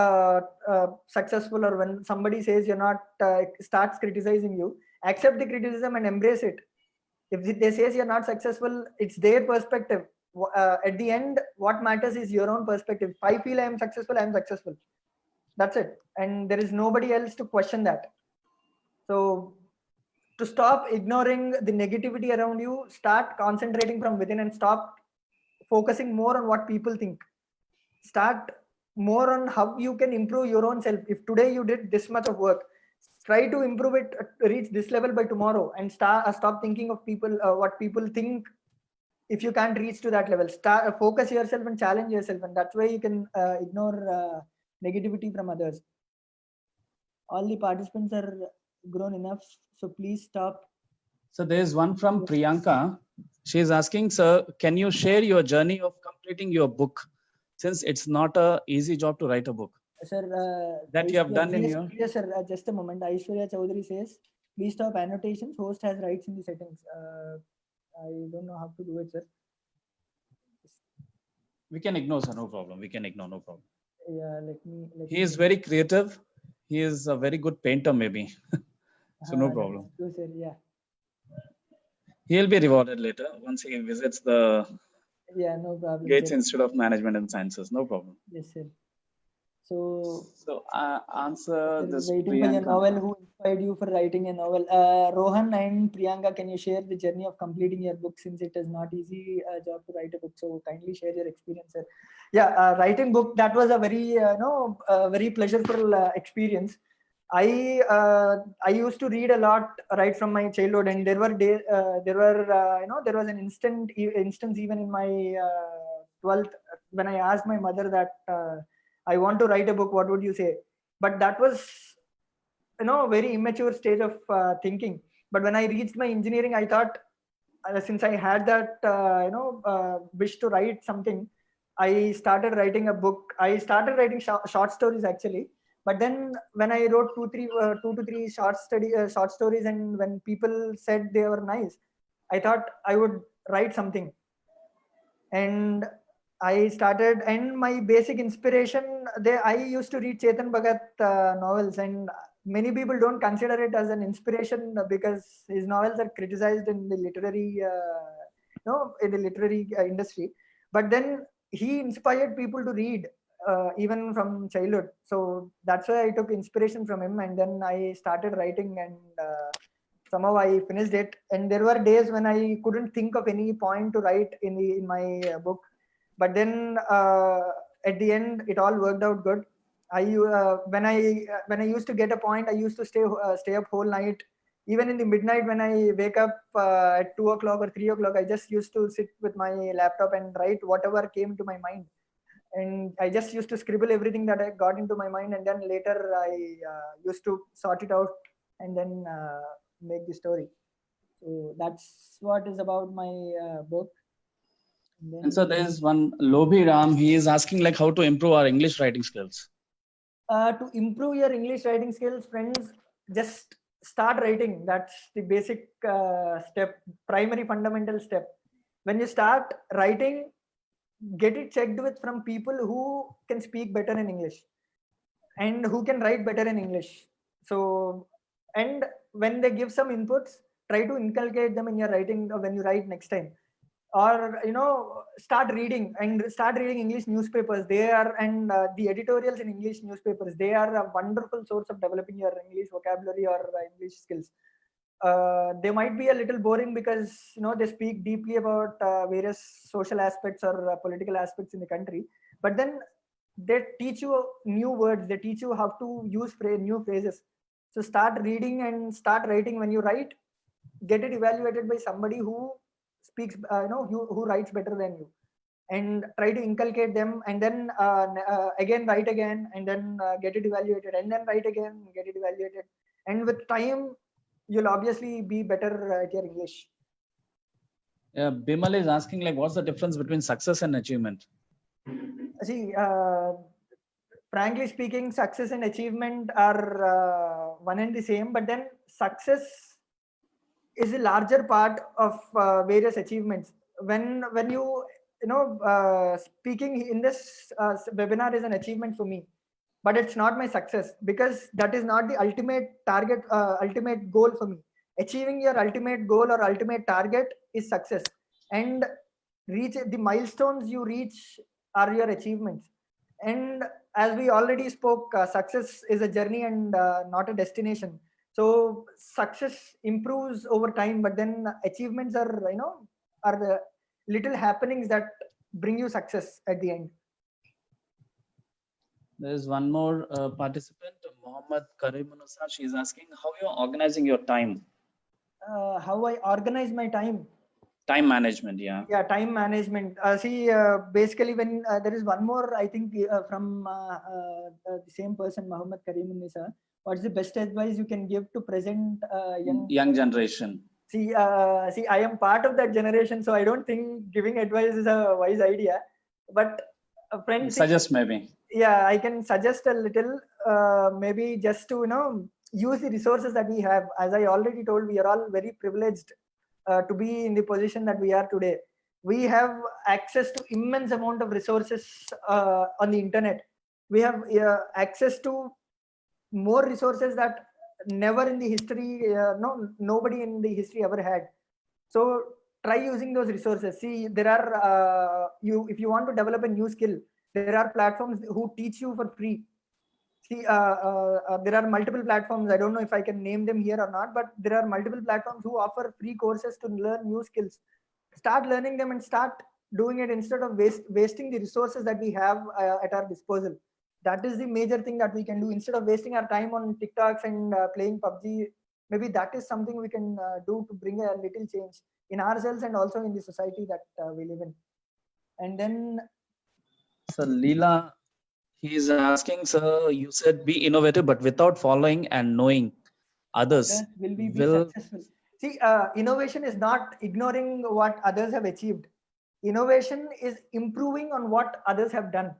successful, or when somebody says you're not starts criticizing you, accept the criticism and embrace it. If they says you're not successful, it's their perspective. At the end, what matters is your own perspective. If I feel I am successful, I am successful. That's it, and there is nobody else to question that. So to stop ignoring the negativity around you, start concentrating from within and stop focusing more on what people think. Start more on how you can improve your own self. If today you did this much of work, try to improve it, reach this level by tomorrow, and stop thinking of people, what people think. If you can't reach to that level, start focus yourself and challenge yourself, and that's why you can ignore negativity from others. All the participants are grown enough, so please stop. So there's one from Priyanka. She is asking, sir, can you share your journey of completing your book, since it's not a easy job to write a book? Sir, That you have done in your... Yes, sir. Just a moment. Aishwarya Chaudhary says, please stop annotations. Host has rights in the settings. I don't know how to do it, sir. We can ignore, sir. No problem. We can ignore. No problem. Yeah, He is very creative. He is a very good painter, maybe. So no problem. True, sir. Yeah. He'll be rewarded later once he visits the Yeah, no problem. Gates sir. Institute of Management and Sciences. No problem. Yes, sir. So Answer this, waiting for your Priyanka. novel. Who inspired you for writing a novel? Rohan and Priyanka, can you share the journey of completing your book, since it is not easy job to write a book? So kindly share your experience, sir. Yeah, writing book, that was a very very pleasurable experience. I used to read a lot right from my childhood, and there were there was an instance even in my 12th, when I asked my mother that I want to write a book, what would you say? But that was very immature stage of thinking. But when I reached my engineering, I thought, since I had that wish to write something, I started writing a book. I started writing short stories actually. But then when I wrote two to three short stories, and when people said they were nice, I thought I would write something. And I started, and my basic inspiration there, I used to read Chetan Bhagat novels, and many people don't consider it as an inspiration because his novels are criticized in the literary industry. But then he inspired people to read even from childhood. So that's why I took inspiration from him, and then I started writing, and somehow I finished it. And there were days when I couldn't think of any point to write in my book. But then at the end, it all worked out good. When I used to get a point, I used to stay up whole night. Even in the midnight, when I wake up at 2 o'clock or 3 o'clock, I just used to sit with my laptop and write whatever came to my mind. And I just used to scribble everything that I got into my mind, and then later I used to sort it out, and then make the story. So that's what is about my book. And so there is one Lobhi Ram. He is asking like how to improve our English writing skills. To improve your English writing skills, friends, just start writing. That's the basic step, primary fundamental step. When you start writing, get it checked with from people who can speak better in English and who can write better in English. So, and when they give some inputs, try to inculcate them in your writing when you write next time. Or start reading English newspapers. They are, and the editorials in English newspapers, they are a wonderful source of developing your English vocabulary or English skills. They might be a little boring because they speak deeply about various social aspects or political aspects in the country, but then they teach you new words, they teach you how to use new phrases. So start reading and start writing. When you write, get it evaluated by somebody who speaks who writes better than you, and try to inculcate them, and then again write again, and then get it evaluated, and then write again, get it evaluated. And with time, you'll obviously be better at your English. Yeah, Bimal is asking like what's the difference between success and achievement? See, frankly speaking, success and achievement are one and the same, but then success is a larger part of various achievements. When speaking in this webinar is an achievement for me, but it's not my success, because that is not the ultimate target, ultimate goal for me. Achieving your ultimate goal or ultimate target is success, and reach the milestones you reach are your achievements. And as we already spoke, success is a journey and not a destination. So success improves over time, but then achievements are the little happenings that bring you success at the end. There is one more participant, Mohammed Karimunusa. She is asking how you are organizing your time. How I organize my time. Time management, yeah. Yeah, time management. Basically, when there is one more, I think from the same person, Mohammed Karimunnisa. What's the best advice you can give to present young generation? See, I am part of that generation, so I don't think giving advice is a wise idea. But friends, suggest maybe. Yeah, I can suggest a little. Maybe just to use the resources that we have. As I already told, we are all very privileged to be in the position that we are today. We have access to immense amount of resources on the internet. We have access to more resources that never in the history, nobody in the history ever had. So try using those resources. See, there are if you want to develop a new skill, there are platforms who teach you for free. See, there are multiple platforms. I don't know if I can name them here or not, but there are multiple platforms who offer free courses to learn new skills. Start learning them and start doing it instead of wasting the resources that we have at our disposal. That is the major thing that we can do instead of wasting our time on TikToks and playing PUBG. Maybe that is something we can do to bring a little change in ourselves and also in the society that we live in. And then So Leela, he is asking, sir, you said be innovative, but without following and knowing others, will we be will successful? See, innovation is not ignoring what others have achieved. Innovation is improving on what others have done.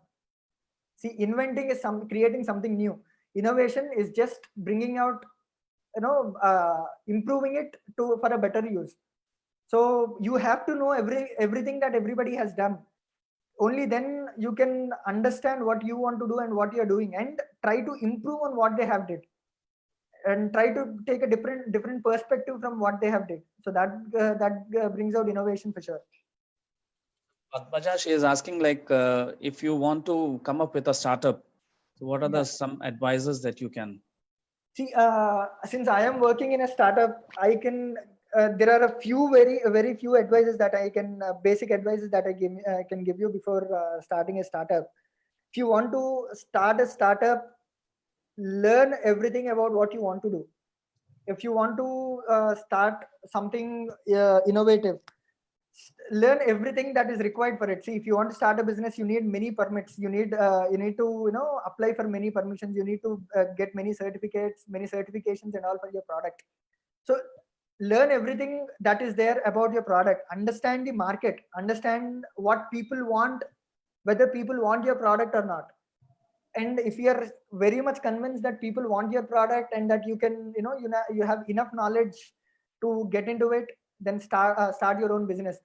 See, inventing is creating something new. Innovation is just bringing out, improving it to for a better use. So you have to know everything that everybody has done. Only then you can understand what you want to do and what you're doing, and try to improve on what they have did, and try to take a different perspective from what they have did. So that brings out innovation for sure. Padmaja, she is asking, like, if you want to come up with a startup, so what are some advices that you can? See, since I am working in a startup, I can. There are a few very few advices that I can basic advices that I can give you before starting a startup. If you want to start a startup, learn everything about what you want to do. If you want to start something innovative, learn everything that is required for it. See, if you want to start a business, you need many permits. You need to apply for many permissions. You need to get many certificates, many certifications, and all for your product. So learn everything that is there about your product. Understand the market. Understand what people want, whether people want your product or not. And if you are very much convinced that people want your product and that you can, you have enough knowledge to get into it, then start your own business.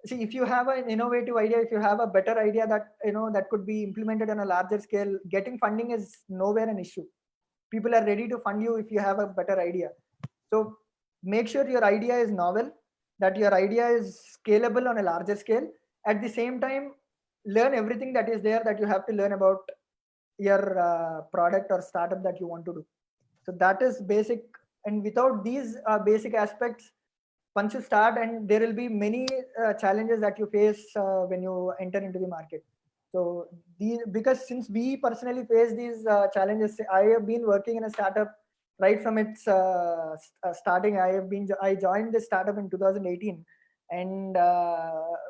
See, if you have an innovative idea, if you have a better idea that that could be implemented on a larger scale, getting funding is nowhere an issue. People are ready to fund you if you have a better idea. So make sure your idea is novel, that your idea is scalable on a larger scale. At the same time, learn everything that is there that you have to learn about your product or startup that you want to do. So that is basic. And without these basic aspects, once you start, and there will be many challenges that you face when you enter into the market. So because since we personally face these challenges, I have been working in a startup right from its starting. I joined this startup in 2018, and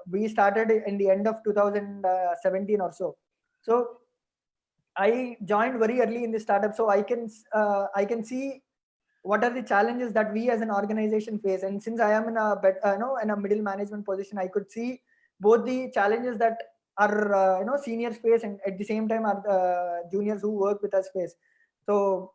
we started in the end of 2017 or so. So I joined very early in the startup, so I can see what are the challenges that we as an organization face. And since I am in in a middle management position, I could see both the challenges that our seniors face, and at the same time our juniors who work with us face. So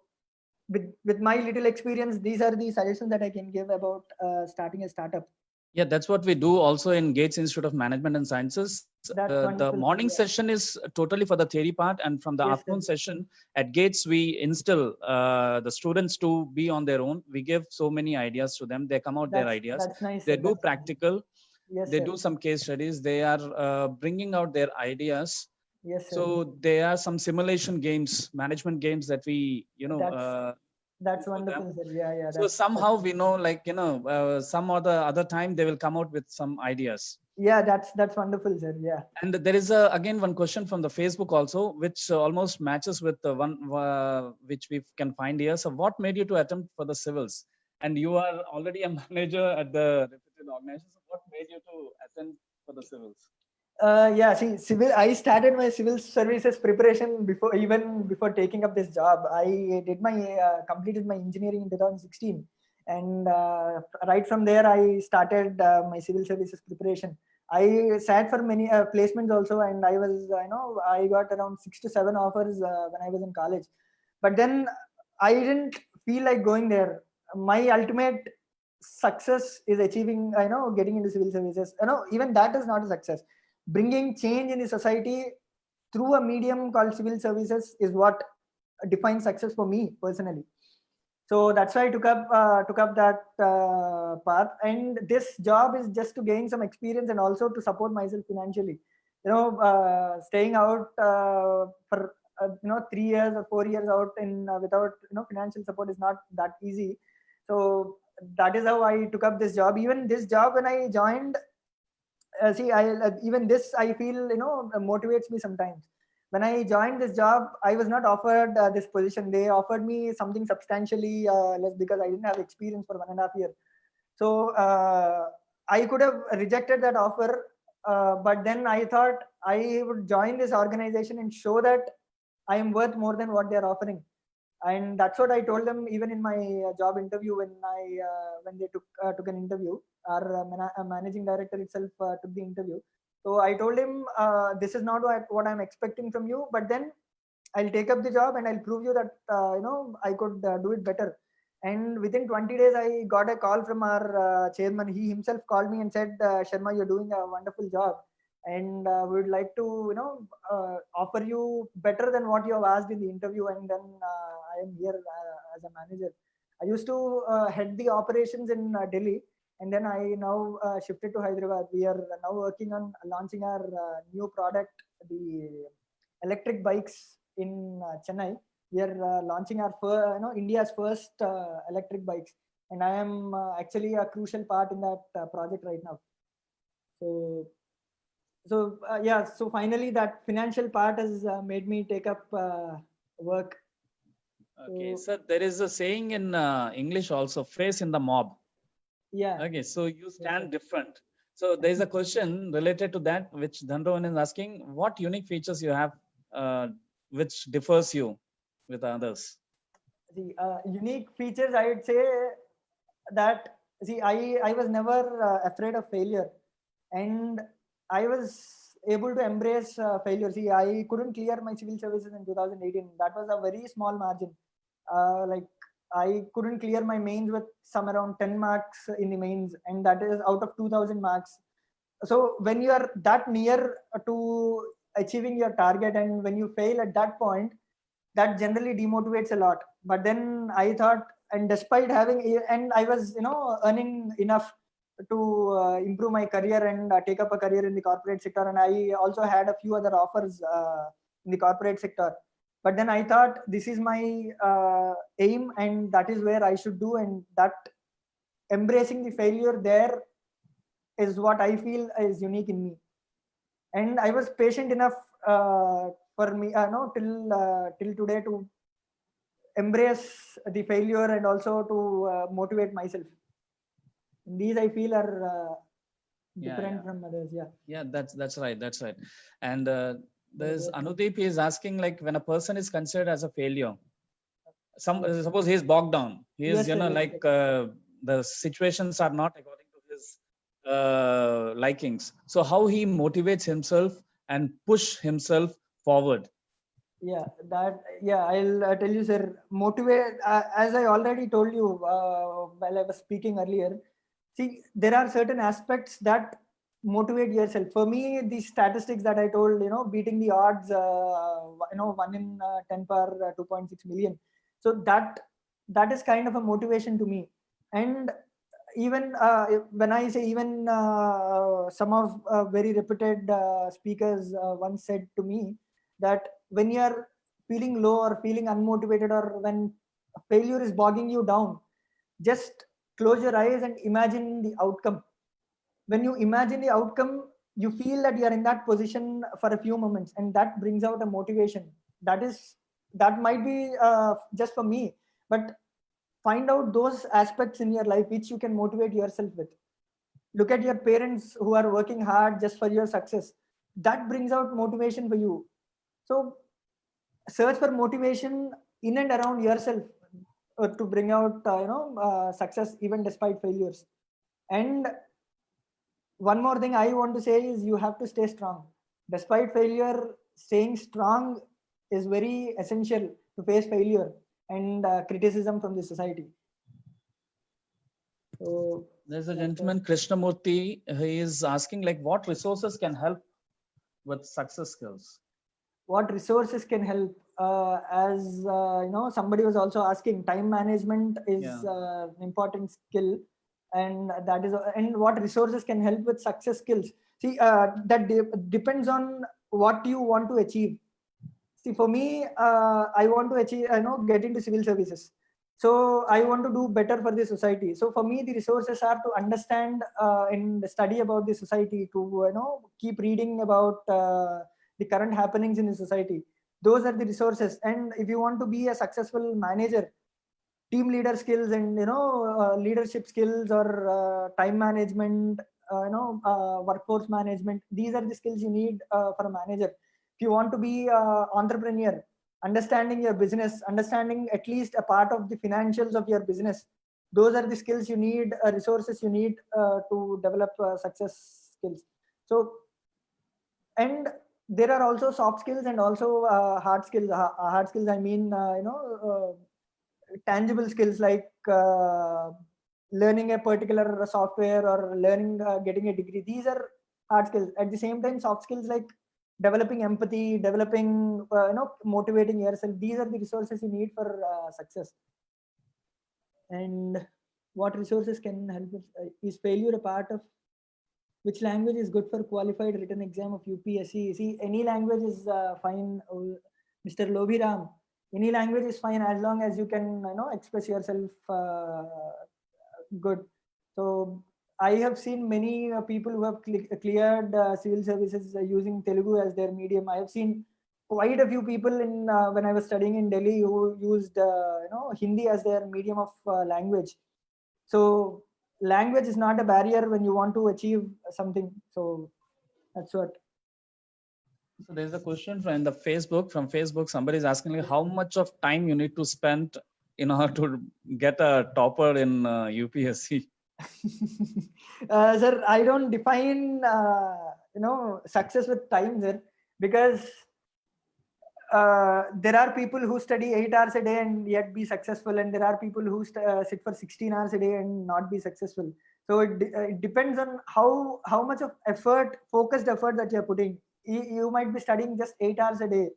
with my little experience, these are the suggestions that I can give about starting a startup. Yeah, that's what we do also in Gates Institute of Management and Sciences. The morning session is totally for the theory part, and from the afternoon session at Gates, we instill the students to be on their own. We give so many ideas to them. They come out their ideas. That's nice. They do practical. Yes, they do some case studies. They are bringing out their ideas. Yes, sir. So there are some simulation games, management games that we, that's wonderful, sir. Yeah. So somehow we know, like, some other time they will come out with some ideas. Yeah, that's wonderful, sir. Yeah. And there is again one question from the Facebook also, which almost matches with the one which we can find here. So what made you to attempt for the civils? And you are already a manager at the reputed organization. So what made you to attempt for the civils? Yeah, see, I started my civil services preparation before taking up this job. I did completed my engineering in 2016, and right from there I started my civil services preparation. I sat for many placements also, and I got around 6 to 7 offers when I was in college. But then I didn't feel like going there. My ultimate success is achieving, getting into civil services. Even that is not a success. Bringing change in the society through a medium called civil services is what defines success for me personally. So that's why I took up that path. And this job is just to gain some experience and also to support myself financially. Staying out for 3 years or 4 years out in without financial support is not that easy. So that is how I took up this job. Even this job, when I joined, see, even this I feel motivates me sometimes. When I joined this job, I was not offered this position. They offered me something substantially less because I didn't have experience for 1.5 years. So I could have rejected that offer, but then I thought I would join this organization and show that I am worth more than what they are offering. And that's what I told them even in my job interview when they took an interview. Our managing director itself took the interview. So I told him, this is not what I'm expecting from you, but then I'll take up the job and I'll prove you that I could do it better. And within 20 days, I got a call from our chairman. He himself called me and said, Sharma, you're doing a wonderful job, and we would like to offer you better than what you have asked in the interview. And then I am here as a manager. I used to head the operations in Delhi, and then I now shifted to Hyderabad. We are now working on launching our new product, the electric bikes in Chennai. We are launching our India's first electric bikes, and I am actually a crucial part in that project right now. So finally that financial part has made me take up work. Okay, so there is a saying in English also, face in the mob. Yeah. Okay, so you stand different. So there is a question related to that, which Dhanrovan is asking: what unique features you have, which differs you with others? The unique features, I would say that, see, I was never afraid of failure, and I was able to embrace failure. See, I couldn't clear my civil services in 2018. That was a very small margin. Like, I couldn't clear my mains with some around 10 marks in the mains, and that is out of 2000 marks. So when you are that near to achieving your target, and when you fail at that point, that generally demotivates a lot. But then I thought, and despite having, and I was earning enough to improve my career and take up a career in the corporate sector, and I also had a few other offers in the corporate sector. But then I thought, this is my aim, and that is where I should do, and that embracing the failure there is what I feel is unique in me. And I was patient enough for me till today to embrace the failure and also to motivate myself. These I feel are different from others. Yeah, that's right. And there's Anudeep is asking, like, when a person is considered as a failure, suppose he is bogged down, he is the situations are not according to his likings, so how he motivates himself and push himself forward? I'll tell you, sir. Motivate, as I already told you while I was speaking earlier. See, there are certain aspects that motivate yourself. For me, the statistics that I told, beating the odds, 1 in 10 per 2.6 million. So that is kind of a motivation to me. And even when I say, even some of very reputed speakers once said to me that when you are feeling low or feeling unmotivated, or when failure is bogging you down, just close your eyes and imagine the outcome. When you imagine the outcome, you feel that you are in that position for a few moments, and that brings out a motivation. That might be just for me, but find out those aspects in your life which you can motivate yourself with. Look at your parents who are working hard just for your success. That brings out motivation for you. So search for motivation in and around yourself to bring out success even despite failures. And one more thing I want to say is, you have to stay strong despite failure. Staying strong is very essential to face failure and criticism from the society. So there's a gentleman, Krishnamurthy, he is asking, like, what resources can help with success skills? What resources can help? As somebody was also asking, time management is an important skill, and that is, and what resources can help with success skills? See, that depends on what you want to achieve. See, for me, I want to achieve, get into civil services. So I want to do better for the society. So for me, the resources are to understand and study about the society, to keep reading about the current happenings in the society. Those are the resources. And if you want to be a successful manager, team leader skills and leadership skills or time management, workforce management, these are the skills you need for a manager. If you want to be entrepreneur, understanding your business, understanding at least a part of the financials of your business, those are the skills you need, resources you need to develop success skills. So, and there are also soft skills and also hard skills. Hard skills, I mean, tangible skills like learning a particular software or learning, getting a degree. These are hard skills. At the same time, soft skills like developing empathy, developing, motivating yourself. These are the resources you need for success. And what resources can help us? Is failure a part of which language is good for qualified written exam of UPSC? See, any language is fine, Mr. Lobhiram. Any language is fine as long as you can, express yourself good. So I have seen many people who have cleared civil services using Telugu as their medium. I have seen quite a few people in when I was studying in Delhi who used Hindi as their medium of language. So language is not a barrier when you want to achieve something. So that's what. So there's a question from Facebook. From Facebook, somebody is asking like, how much of time you need to spend in order to get a topper in UPSC? Sir, I don't define success with time, sir, because there are people who study 8 hours a day and yet be successful, and there are people who sit for 16 hours a day and not be successful. So it depends on how much of effort, focused effort that you're putting. You might be studying just 8 hours a day,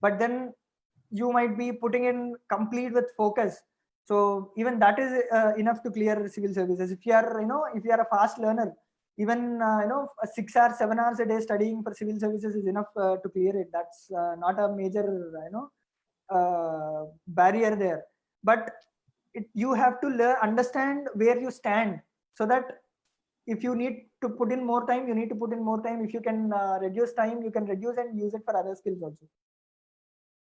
but then you might be putting in complete with focus. So even that is enough to clear civil services. If you are, if you are a fast learner, even 6 hours, 7 hours a day studying for civil services is enough to clear it. That's not a major barrier there. But you have to understand where you stand, so that if you need to put in more time, you need to put in more time. If you can reduce time, you can reduce and use it for other skills also.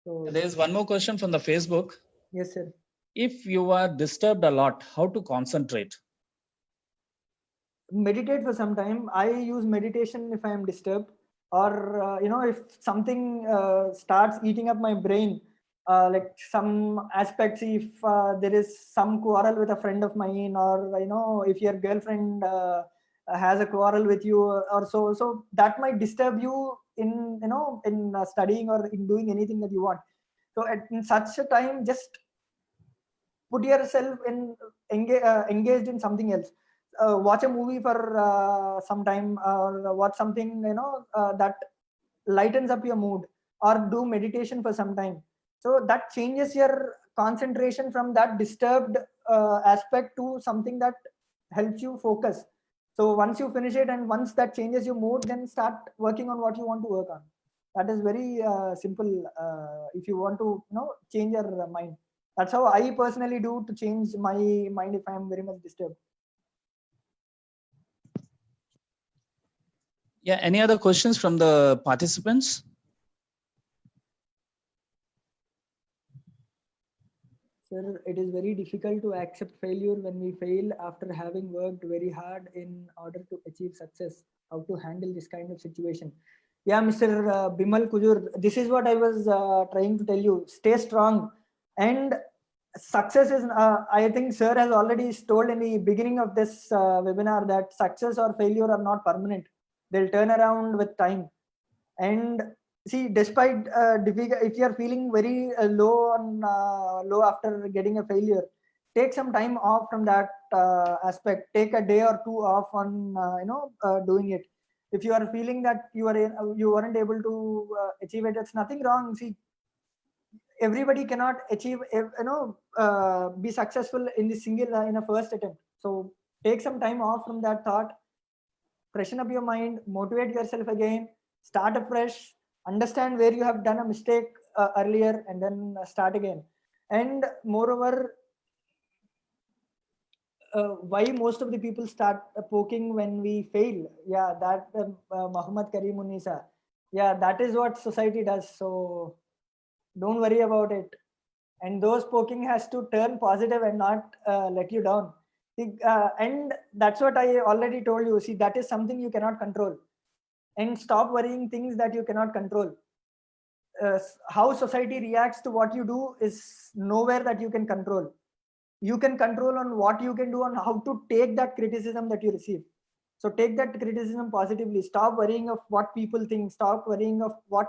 So there's one more question from the Facebook. Yes, sir. If you are disturbed a lot, how to concentrate? Meditate for some time. I use meditation if I am disturbed, or if something starts eating up my brain, like some aspects, if there is some quarrel with a friend of mine, or if your girlfriend has a quarrel with you or so that might disturb you in studying or in doing anything that you want. So in such a time, just put yourself in engaged in something else. Watch a movie for some time, or watch something that lightens up your mood, or do meditation for some time. So that changes your concentration from that disturbed aspect to something that helps you focus. So once you finish it and once that changes your mood, then start working on what you want to work on. That is very simple. If you want to change your mind, that's how I personally do to change my mind if I am very much disturbed. Yeah, any other questions from the participants? Sir, it is very difficult to accept failure when we fail after having worked very hard in order to achieve success. How to handle this kind of situation? Yeah, Mr. Bimal Kujur, this is what I was trying to tell you. Stay strong. And success is, I think sir has already told in the beginning of this webinar that success or failure are not permanent. They'll turn around with time. And see, despite if you are feeling very low after getting a failure, take some time off from that aspect. Take a day or two off on doing it. If you are feeling that you weren't able to achieve it, it's nothing wrong. See, everybody cannot achieve be successful in the in a first attempt. So take some time off from that thought, freshen up your mind, motivate yourself again, start afresh, understand where you have done a mistake, earlier and then start again. And moreover, why most of the people start poking when we fail? Yeah, that Muhammad Karim Unisa. Yeah, that is what society does. So don't worry about it. And those poking has to turn positive and not let you down. And that's what I already told you. See, that is something you cannot control. And stop worrying things that you cannot control. How society reacts to what you do is nowhere that you can control. You can control on what you can do, on how to take that criticism that you receive. So take that criticism positively. Stop worrying of what people think. Stop worrying of what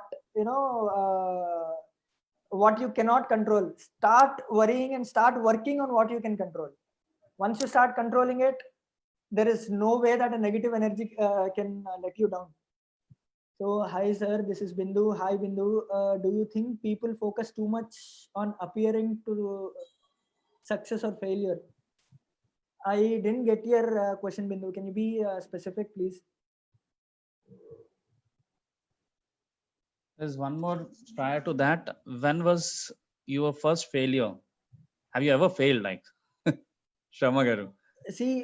what you cannot control. Start worrying and start working on what you can control. Once you start controlling it, there is no way that a negative energy can let you down. So hi sir, this is Bindu. Hi Bindu. Do you think people focus too much on appearing to success or failure? I didn't get your question, Bindu. Can you be specific, please? There's one more prior to that. When was your first failure? Have you ever failed, like Shamagaru? See,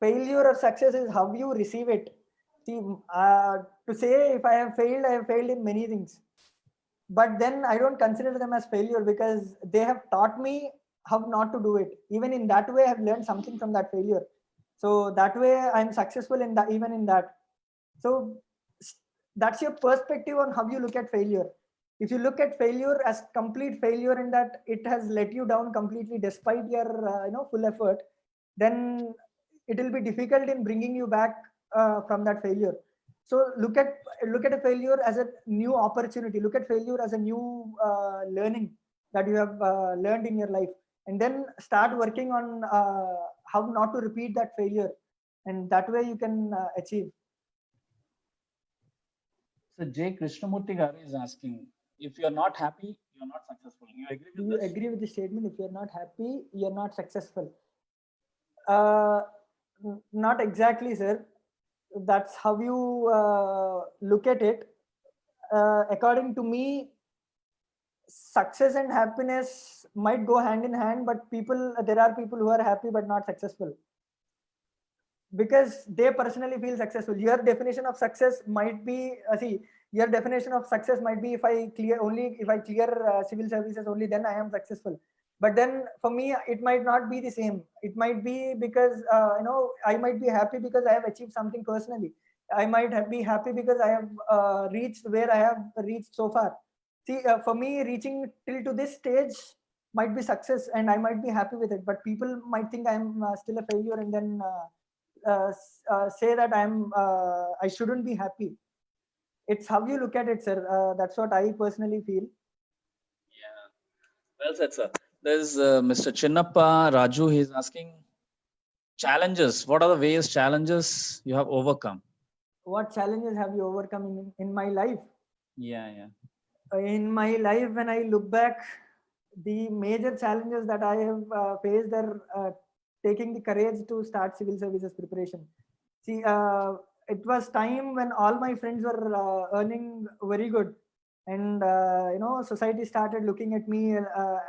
failure or success is how you receive it. See, to say if I have failed in many things. But then I don't consider them as failure because they have taught me how not to do it. Even in that way, I've learned something from that failure. So that way, I'm successful in that, even in that. So that's your perspective on how you look at failure. If you look at failure as complete failure and that it has let you down completely despite your full effort, then it will be difficult in bringing you back from that failure. So look at a failure as a new opportunity. Look at failure as a new learning that you have learned in your life, and then start working on how not to repeat that failure, and that way you can achieve. So J. Krishnamurti Garu is asking, if you're not happy, you're not successful. You agree with Do you this? agree with the statement? If you're not happy, you're not successful. Not exactly, sir. That's how you look at it. According to me, success and happiness might go hand in hand, but there are people who are happy but not successful because they personally feel successful. Your definition of success might be your definition of success might be if I clear civil services only, then I am successful. But then for me, it might not be the same. It might be because I might be happy because I have achieved something personally. I might be happy because I have reached where I have reached so far. See, for me, reaching till to this stage might be success, and I might be happy with it. But people might think I'm still a failure, and then say that I shouldn't be happy. It's how you look at it, sir. That's what I personally feel. Yeah, well said, sir. There's Mr. Chinnappa Raju. He's asking, challenges. What are the various challenges you have overcome? What challenges have you overcome in my life? Yeah. In my life, when I look back, the major challenges that I have faced are taking the courage to start civil services preparation. See, it was time when all my friends were earning very good, and society started looking at me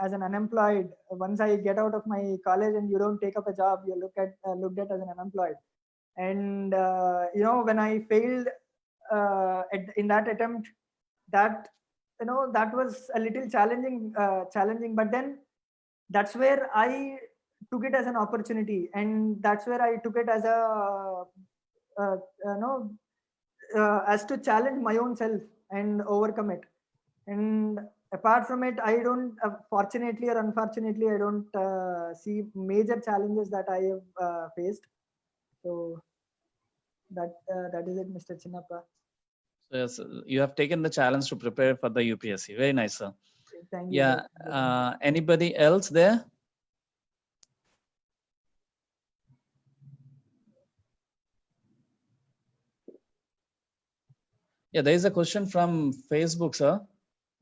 as an unemployed. Once I get out of my college and you don't take up a job, you looked at as an unemployed. And when I failed in that attempt, that that was a little challenging, but then that's where I took it as an opportunity, and that's where I took it as as to challenge my own self and overcome it. And apart from it, I don't fortunately or unfortunately, I don't see major challenges that I have faced. So that is it, Mr. Chinnappa. So yes, you have taken the challenge to prepare for the UPSC. Very nice, sir. Thank you. Yeah. Anybody else there? Yeah, there is a question from Facebook, sir.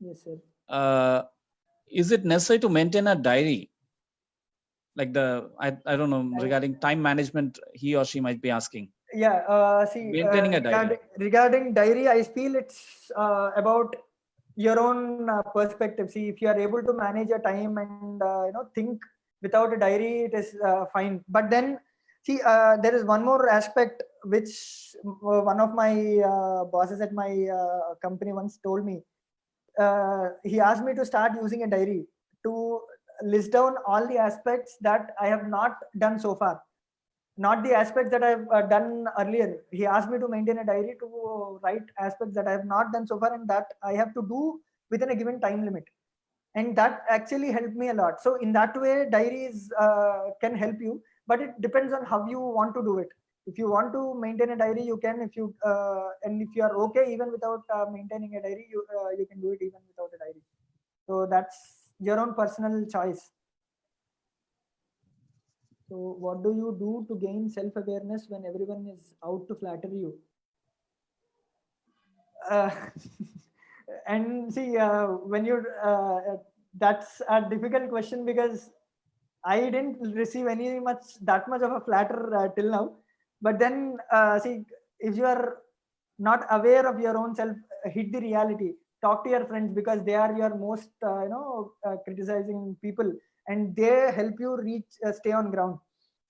Yes, sir. Is it necessary to maintain a diary? Like I don't know, regarding time management, he or she might be asking. Yeah, see, Maintaining a diary. regarding diary, I feel it's about your own perspective. See, if you are able to manage your time and think without a diary, it is fine. But then see, there is one more aspect which one of my bosses at my company once told me. He asked me to start using a diary to list down all the aspects that I have not done so far, not the aspects that I've done earlier. He asked me to maintain a diary to write aspects that I have not done so far and that I have to do within a given time limit. And that actually helped me a lot. So in that way, diaries can help you, but it depends on how you want to do it. If you want to maintain a diary, you can. If you and if you are okay even without maintaining a diary, you can do it even without a diary. So that's your own personal choice. So what do you do to gain self-awareness when everyone is out to flatter you? Uh, and see, when you that's a difficult question because I didn't receive that much of a flatter till now. But then see, if you are not aware of your own self, hit the reality. Talk to your friends because they are your most criticizing people, and they help you reach stay on ground.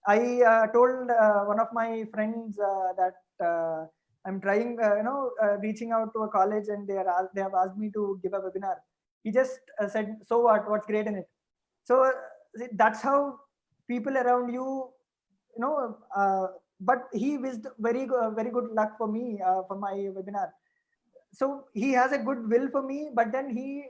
I told one of my friends that I'm trying, reaching out to a college, and they have asked me to give a webinar. He just said, "So what? What's great in it?" So that's how people around you, but he wished very good luck for me for my webinar. So he has a good will for me, but then he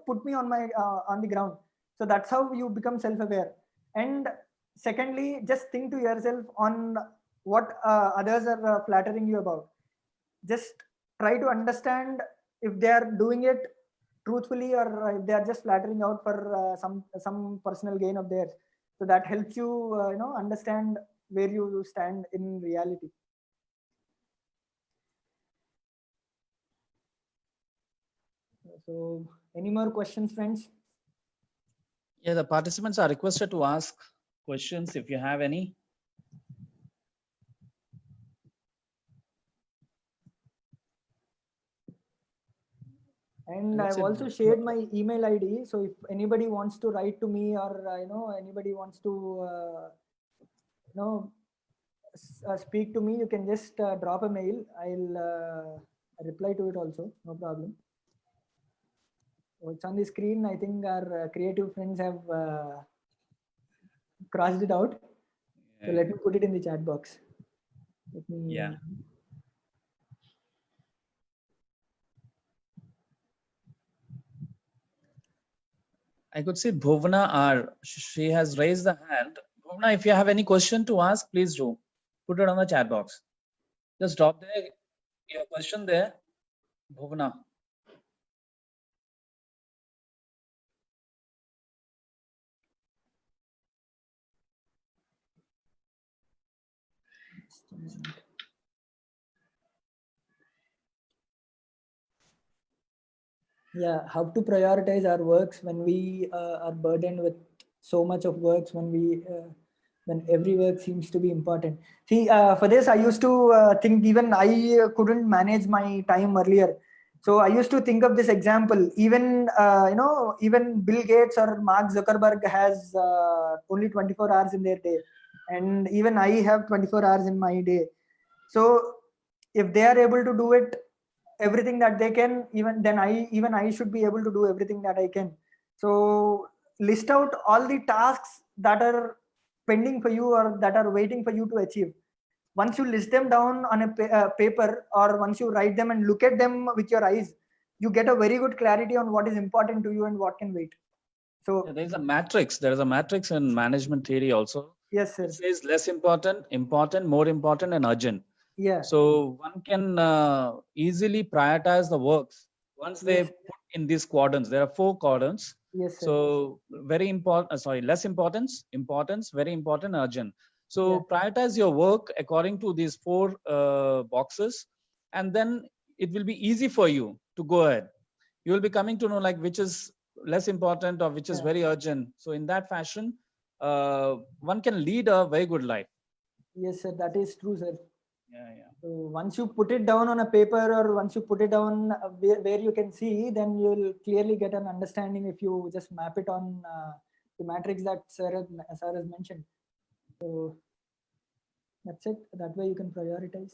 put me on my on the ground. So that's how you become self-aware. And secondly, just think to yourself on what others are flattering you about. Just try to understand if they are doing it truthfully or if they are just flattering out for some personal gain of theirs. So that helps you understand where you stand in reality. So any more questions, friends? Yeah, the participants are requested to ask questions if you have any. And I've also shared my email ID. So if anybody wants to write to me or anybody wants to speak to me, you can just drop a mail. I'll reply to it also. No problem. It's on the screen. I think our creative friends have crossed it out. So let me put it in the chat box. Let me. Yeah. I could see Bhuvna R. She has raised the hand. Bhuvna, if you have any question to ask, please do. Put it on the chat box. Just drop your question there, Bhuvna. Yeah, how to prioritize our works when we are burdened with so much of works, when every work seems to be important. See, for this I used to think, even I couldn't manage my time earlier. So I used to think of this example. Even even Bill Gates or Mark Zuckerberg has only 24 hours in their day, and even I have 24 hours in my day. So if they are able to do it everything that they can, even I should be able to do everything that I can. So list out all the tasks that are pending for you or that are waiting for you to achieve. Once you list them down on a paper, or once you write them and look at them with your eyes, you get a very good clarity on what is important to you and what can wait. So yeah, there's a matrix. There is a matrix in management theory also. Yes, sir. It says less important, important, more important, and urgent. Yeah. So one can easily prioritize the works once they put in these quadrants. There are 4 quadrants. Yes, sir. So very important. Less importance, importance, very important, urgent. So prioritize your work according to these 4 boxes, and then it will be easy for you to go ahead. You will be coming to know like which is less important or which is very urgent. So in that fashion, one can lead a very good life. Yes, sir. That is true, sir. Yeah, yeah. So once you put it down on a paper or once you put it down where you can see, then you'll clearly get an understanding if you just map it on the matrix that sir has mentioned. So that's it. That way you can prioritize.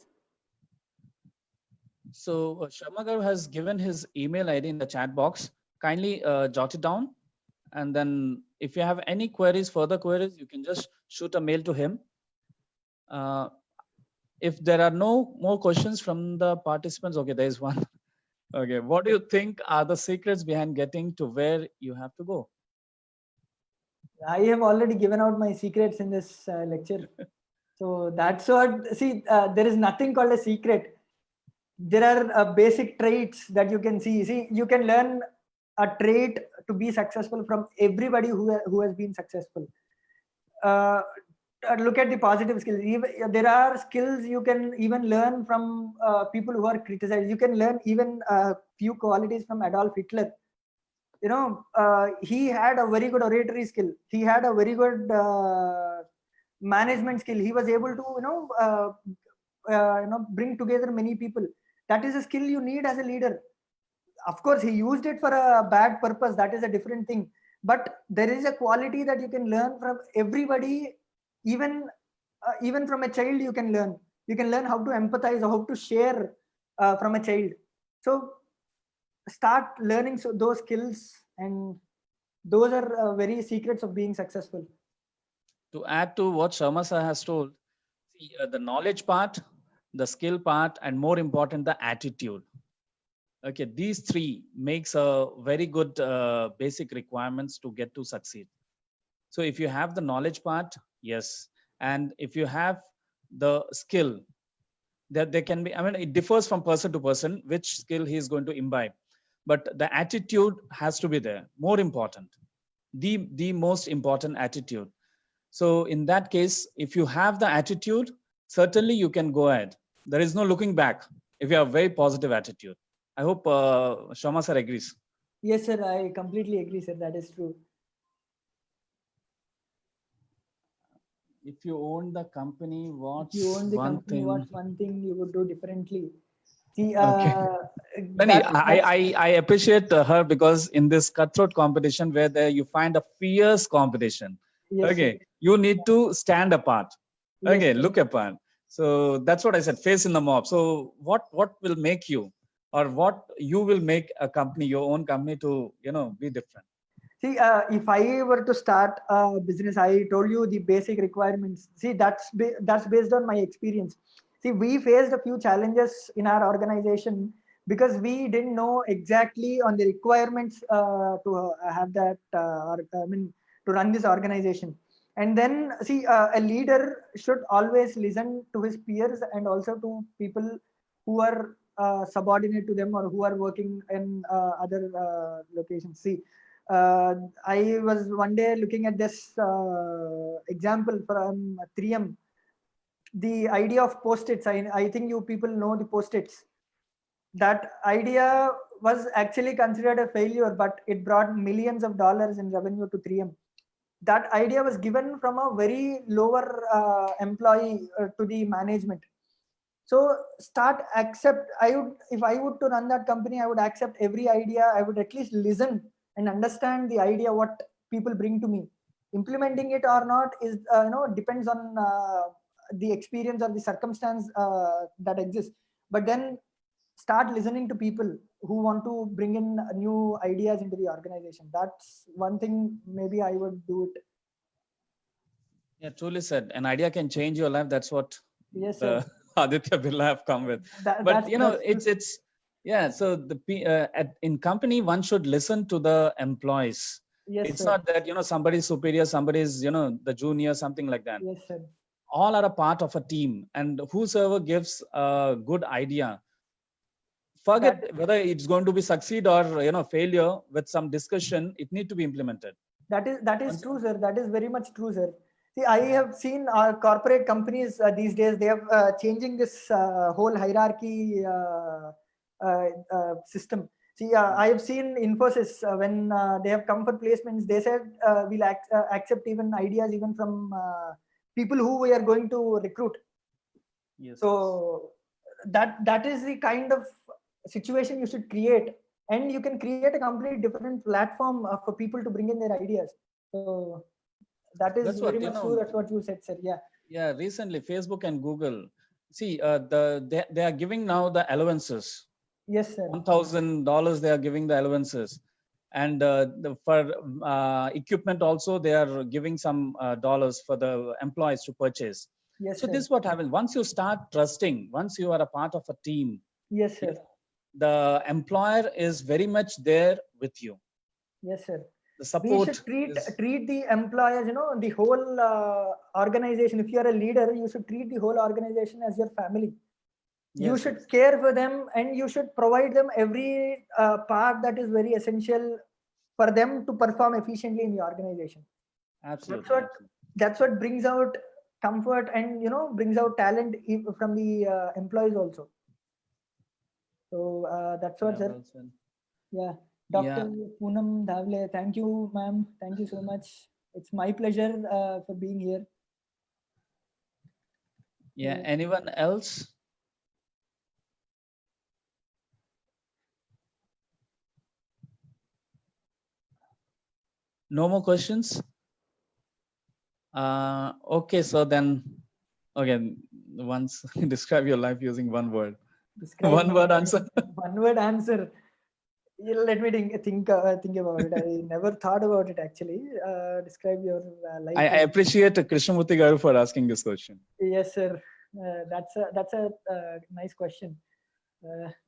So Sharma Garu has given his email ID in the chat box. Kindly jot it down. And then if you have any queries, further queries, you can just shoot a mail to him. If there are no more questions from the participants, okay, there is one. Okay, what do you think are the secrets behind getting to where you have to go? I have already given out my secrets in this lecture. So that's what, see, there is nothing called a secret. There are basic traits that you can see. See, you can learn a trait to be successful from everybody who has been successful. Look at the positive skills. There are skills you can even learn from people who are criticized. You can learn even a few qualities from Adolf Hitler. You know, he had a very good oratory skill. He had a very good management skill. He was able to, bring together many people. That is a skill you need as a leader. Of course, he used it for a bad purpose. That is a different thing. But there is a quality that you can learn from everybody. Even even from a child, you can learn. You can learn how to empathize or how to share from a child. So start learning those skills, and those are very secrets of being successful. To add to what Sharma sir has told, see, the knowledge part, the skill part, and more important, the attitude. Okay, these three makes a very good basic requirements to get to succeed. So if you have the knowledge part, yes, and if you have the skill, that there can be, I mean, it differs from person to person which skill he is going to imbibe, but the attitude has to be there. More important, the most important attitude. So in that case, if you have the attitude, certainly you can go ahead. There is no looking back if you have a very positive attitude. I hope Sharma sir agrees. Yes, sir. I completely agree, sir. That is true. If you own the company, what's If you own the one company, thing? what's one thing you would do differently? See, Okay. I appreciate her because in this cutthroat competition where there you find a fierce competition, yes, okay, sir. you need to stand apart. Yes, Okay, sir. look apart. So that's what I said, face in the mob. So what will make you, or what you will make a company, your own company, to be different? See, if I were to start a business, I told you the basic requirements. See, that's based on my experience. See, we faced a few challenges in our organization because we didn't know exactly on the requirements to have that, I mean, to run this organization. And then, see, a leader should always listen to his peers and also to people who are subordinate to them or who are working in other locations. See, I was one day looking at this example from 3M. The idea of post-its, I think you people know the post-its. That idea was actually considered a failure, but it brought millions of dollars in revenue to 3M. That idea was given from a very lower employee to the management. So start accept. I would, if I would to run that company, I would accept every idea. I would at least listen and understand the idea what people bring to me. Implementing it or not is depends on the experience or the circumstance that exists. But then start listening to people who want to bring in new ideas into the organization. That's one thing maybe I would do it. Yeah, truly said. An idea can change your life. That's what Yes, the sir. Aditya Birla have come with. But That's it's yeah. So in company, one should listen to the employees. yes, It's sir. not that somebody is superior, somebody is the junior, something like that. Yes, sir. All are a part of a team, and whosoever gives a good idea, forget whether it's going to be succeed or failure. With some discussion, it need to be implemented. That is true, sir. That is very much true, sir. See, I have seen corporate companies these days. They have changing this whole hierarchy system. See, I have seen Infosys when they have come for placements. They said we'll accept even ideas even from people who we are going to recruit. Yes. So that is the kind of situation you should create, and you can create a complete different platform for people to bring in their ideas. So that is That's very what, you much know, true. That's what you said, sir. Yeah. yeah, recently Facebook and Google, see, they are giving now the allowances. Yes, sir. $1,000 they are giving the allowances, and for equipment also they are giving some dollars for the employees to purchase. Yes, So sir. this is what happens once you start trusting, once you are a part of a team. Yes, sir. The employer is very much there with you. Yes, sir. The We support should treat is, the employers, the whole organization. If you are a leader, you should treat the whole organization as your family. You yes, should yes, care for them, and you should provide them every part that is very essential for them to perform efficiently in the organization. absolutely, absolutely. That's what brings out comfort, and brings out talent from the employees also. So that's what, Yeah, sir. well said. Yeah. Dr. Yeah, Poonam Davle, thank you, ma'am. Thank you so much. It's my pleasure for being here. yeah. So, Anyone else? No more questions? Okay, so then, okay, once describe your life using one word. describe One my word life. answer. One word answer. Yeah, let me think about it. I never thought about it actually. Describe your life. I appreciate Krishnamurthy Garu for asking this question. Yes, sir. That's a nice question.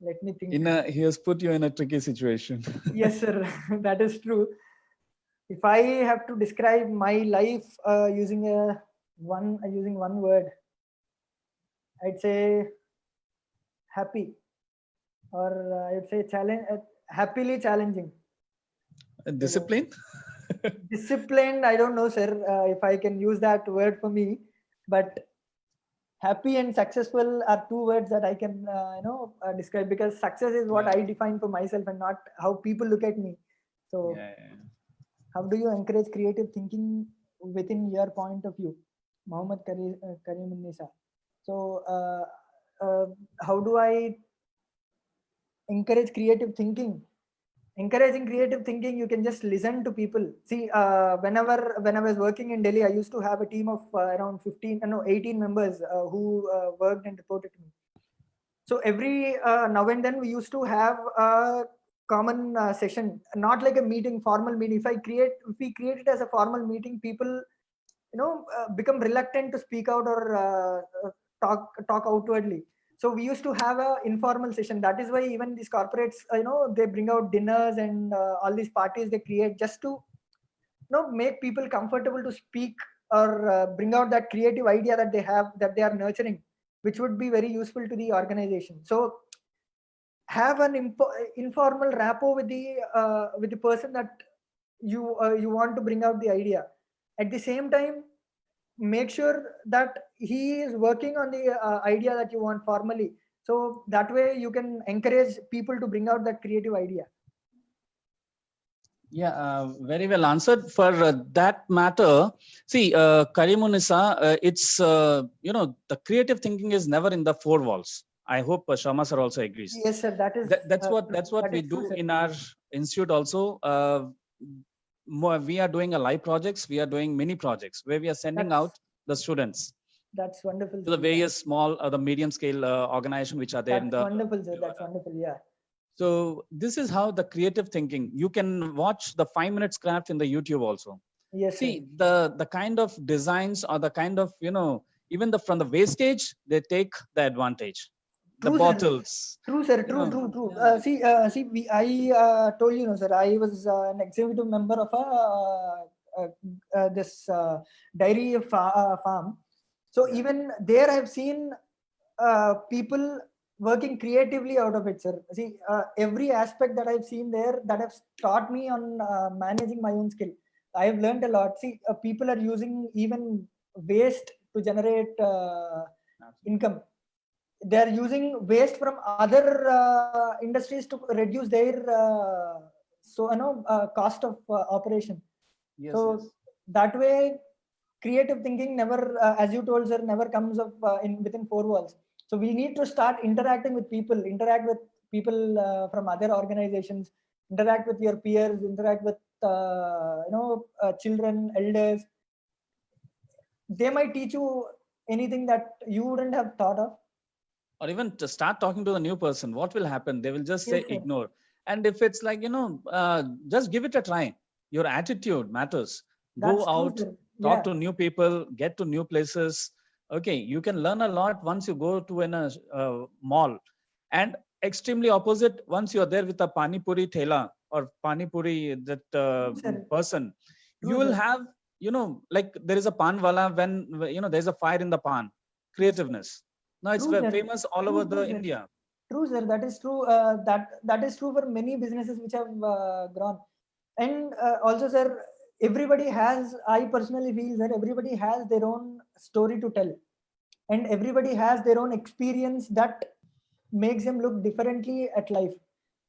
Let me think. He has put you in a tricky situation. Yes, sir. That is true. If I have to describe my life using one word, I'd say happy, or I'd say happily challenging. Discipline? Disciplined, I don't know, sir, if I can use that word for me, but happy and successful are two words that I can describe, because success is what I define for myself and not how people look at me. So Yeah, yeah. how do you encourage creative thinking within your point of view? Mohammed Karim Nisa. So how do I encourage creative thinking? Encouraging creative thinking, you can just listen to people. See, when I was working in Delhi, I used to have a team of around 18 members who worked and reported to me. So every now and then we used to have a common session, not like a meeting, formal meeting. If we create it as a formal meeting, people become reluctant to speak out or talk outwardly. So we used to have a informal session. That is why even these corporates, they bring out dinners and all these parties they create, just to make people comfortable to speak, or bring out that creative idea that they have, that they are nurturing, which would be very useful to the organization. So have an informal rapport with the person that you want to bring out the idea. At the same time, make sure that he is working on the idea that you want formally, so that way you can encourage people to bring out that creative idea. Yeah, very well answered. For that matter, see, Karimunisa, it's, the creative thinking is never in the four walls. I hope Sharma sir also agrees. Yes, sir. That's what that we is true, do sir. in our institute also. We are doing a live projects. We are doing mini projects where we are sending That's- out the students That's wonderful, to the sir. various small or the medium scale organization which are there in That's the. wonderful, sir. That's wonderful. Yeah. So this is how the creative thinking. You can watch the 5 minutes craft in the YouTube also. Yes, sir. See the kind of designs or the kind of even from the wastage they take the advantage. The True, sir. bottles. True, sir. True. Yeah. I told you, no, sir. I was an executive member of this dairy farm. So Yeah. even there, I've seen people working creatively out of it, sir. See, every aspect that I've seen there, that have taught me on managing my own skill. I have learned a lot. See, people are using even waste to generate income. They are using waste from other industries to reduce their cost of operation. Yes, So yes. that way creative thinking never, as you told, sir, never comes up within four walls. So we need to start interacting with people, interact with people from other organizations, interact with your peers, interact with children, elders. They might teach you anything that you wouldn't have thought of. Or even to start talking to the new person, what will happen? They will just say Yes, sir. ignore. And if it's like, just give it a try. Your attitude matters. That's Go true, out, sir. talk Yeah. to new people, get to new places. Okay, you can learn a lot once you go to a mall. And extremely opposite, once you're there with a pani puri thela or pani puri that True, sir. person, True, you will sir. have, like there is a pan wala when, there's a fire in the pan. Creativeness. No, it's True, sir. famous all True, over true, the sir. India. True, sir. That is true. That is true for many businesses which have grown. And also, sir, everybody has. I personally feel that everybody has their own story to tell, and everybody has their own experience that makes them look differently at life.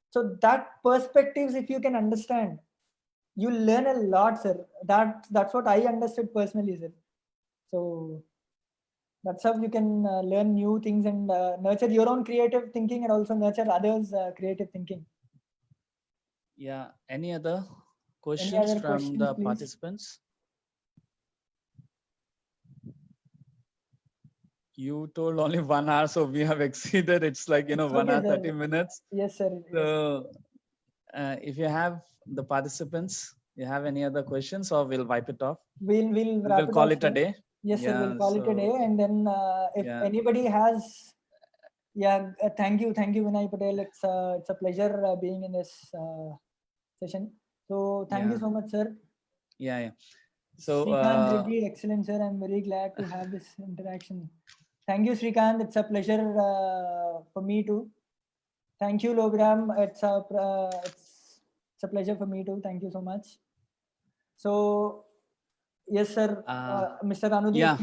So that perspectives, if you can understand, you learn a lot, sir. That's what I understood personally, sir. So that's how you can learn new things and nurture your own creative thinking and also nurture others creative thinking. Yeah. Any other questions from questions, the please? participants? You told only 1 hour, so we have exceeded. It's like, It's 1 hour, okay, sir. 30 minutes. Yes, sir. So if you have the participants, you have any other questions, or we'll wipe it off? We'll We wrap will it call off, it a sir. day. Yes, sir. We'll Yeah, call it a day, so and then if yeah. anybody has, thank you, Vinay Patel. It's a pleasure being in this session. So thank you Yeah. so much, sir. Yeah. So Srikanth Reddy, excellent, sir. I'm very glad to have this interaction. Thank you, Srikanth. It's a pleasure for me too. Thank you, Logram. It's a pleasure for me too. Thank you so much. So, yes, sir. Mr. Anudeep, yeah.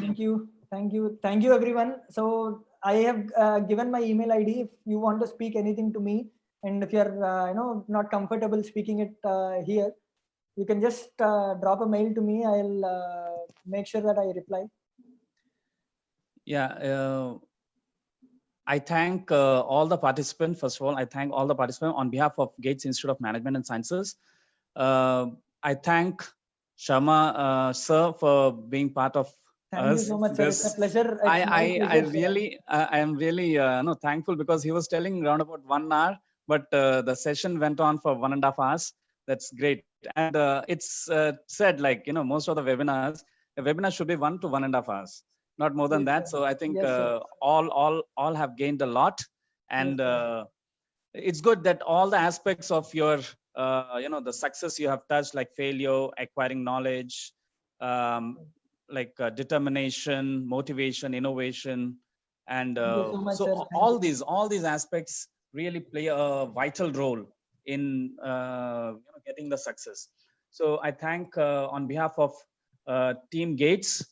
Thank you, everyone. So I have given my email ID. If you want to speak anything to me, and if you're not comfortable speaking it here, you can just drop a mail to me. I'll make sure that I reply. Yeah. I thank all the participants. First of all, I thank all the participants on behalf of Gates Institute of Management and Sciences. I thank Sharma sir for being part of Thank you so much, sir. It's a pleasure. It's I am really thankful, because he was telling around about 1 hour, but the session went on for 1.5 hours. That's great. And it's said, like, most of the webinar should be 1 to 1.5 hours, not more than Yes, that. sir. So I think Yes, all have gained a lot. And Yes, it's good that all the aspects of your the success you have touched, like failure, acquiring knowledge, like determination, motivation, innovation, and Thank you so much, so sir. Thank all you. these aspects really play a vital role in getting the success. So I thank on behalf of Team Gates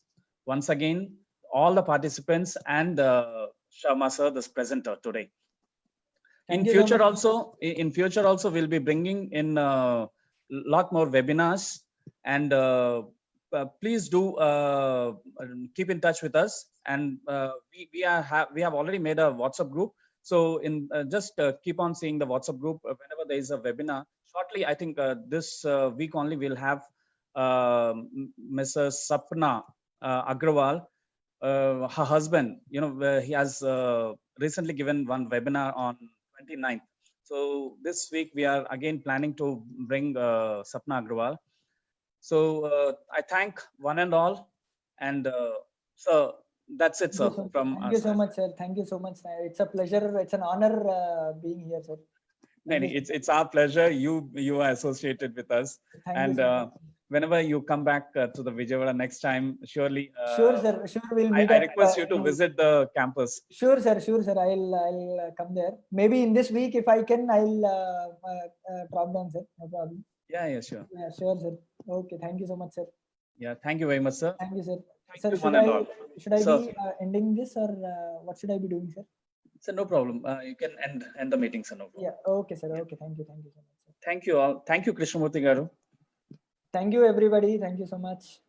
once again all the participants and Sharma sir, this presenter today. Thank In you so future much. also, we'll be bringing in a lot more webinars, and please do keep in touch with us. And we have already made a WhatsApp group. So just keep on seeing the WhatsApp group whenever there is a webinar. Shortly, I think this week only we'll have Mrs. Sapna Agrawal. Her husband, he has recently given one webinar on 29th. So this week we are again planning to bring Sapna Agrawal. So I thank one and all, and so that's it, sir. Thank you so much, sir. Thank you so much. It's a pleasure. It's an honor being here, sir. It's our pleasure. You are associated with us, and whenever you come back to the Vijayawada next time, surely. Sure, sir. Sure, we'll meet I up. request you to visit the campus. Sure, sir. Sure, sir. I'll come there. Maybe in this week, if I can, I'll drop down, sir. No problem. Yeah, sure. Yeah, sure, sir. Okay. Thank you so much, sir. Yeah, thank you very much, sir. Thank you, sir. Sir, should I be ending this, or what should I be doing, sir? Sir, no problem. You can end the meeting, sir. No problem. Yeah. Okay, sir. Okay. Thank you so much, sir. Thank you all. Thank you, Krishnamurthy Garu. Thank you, everybody. Thank you so much.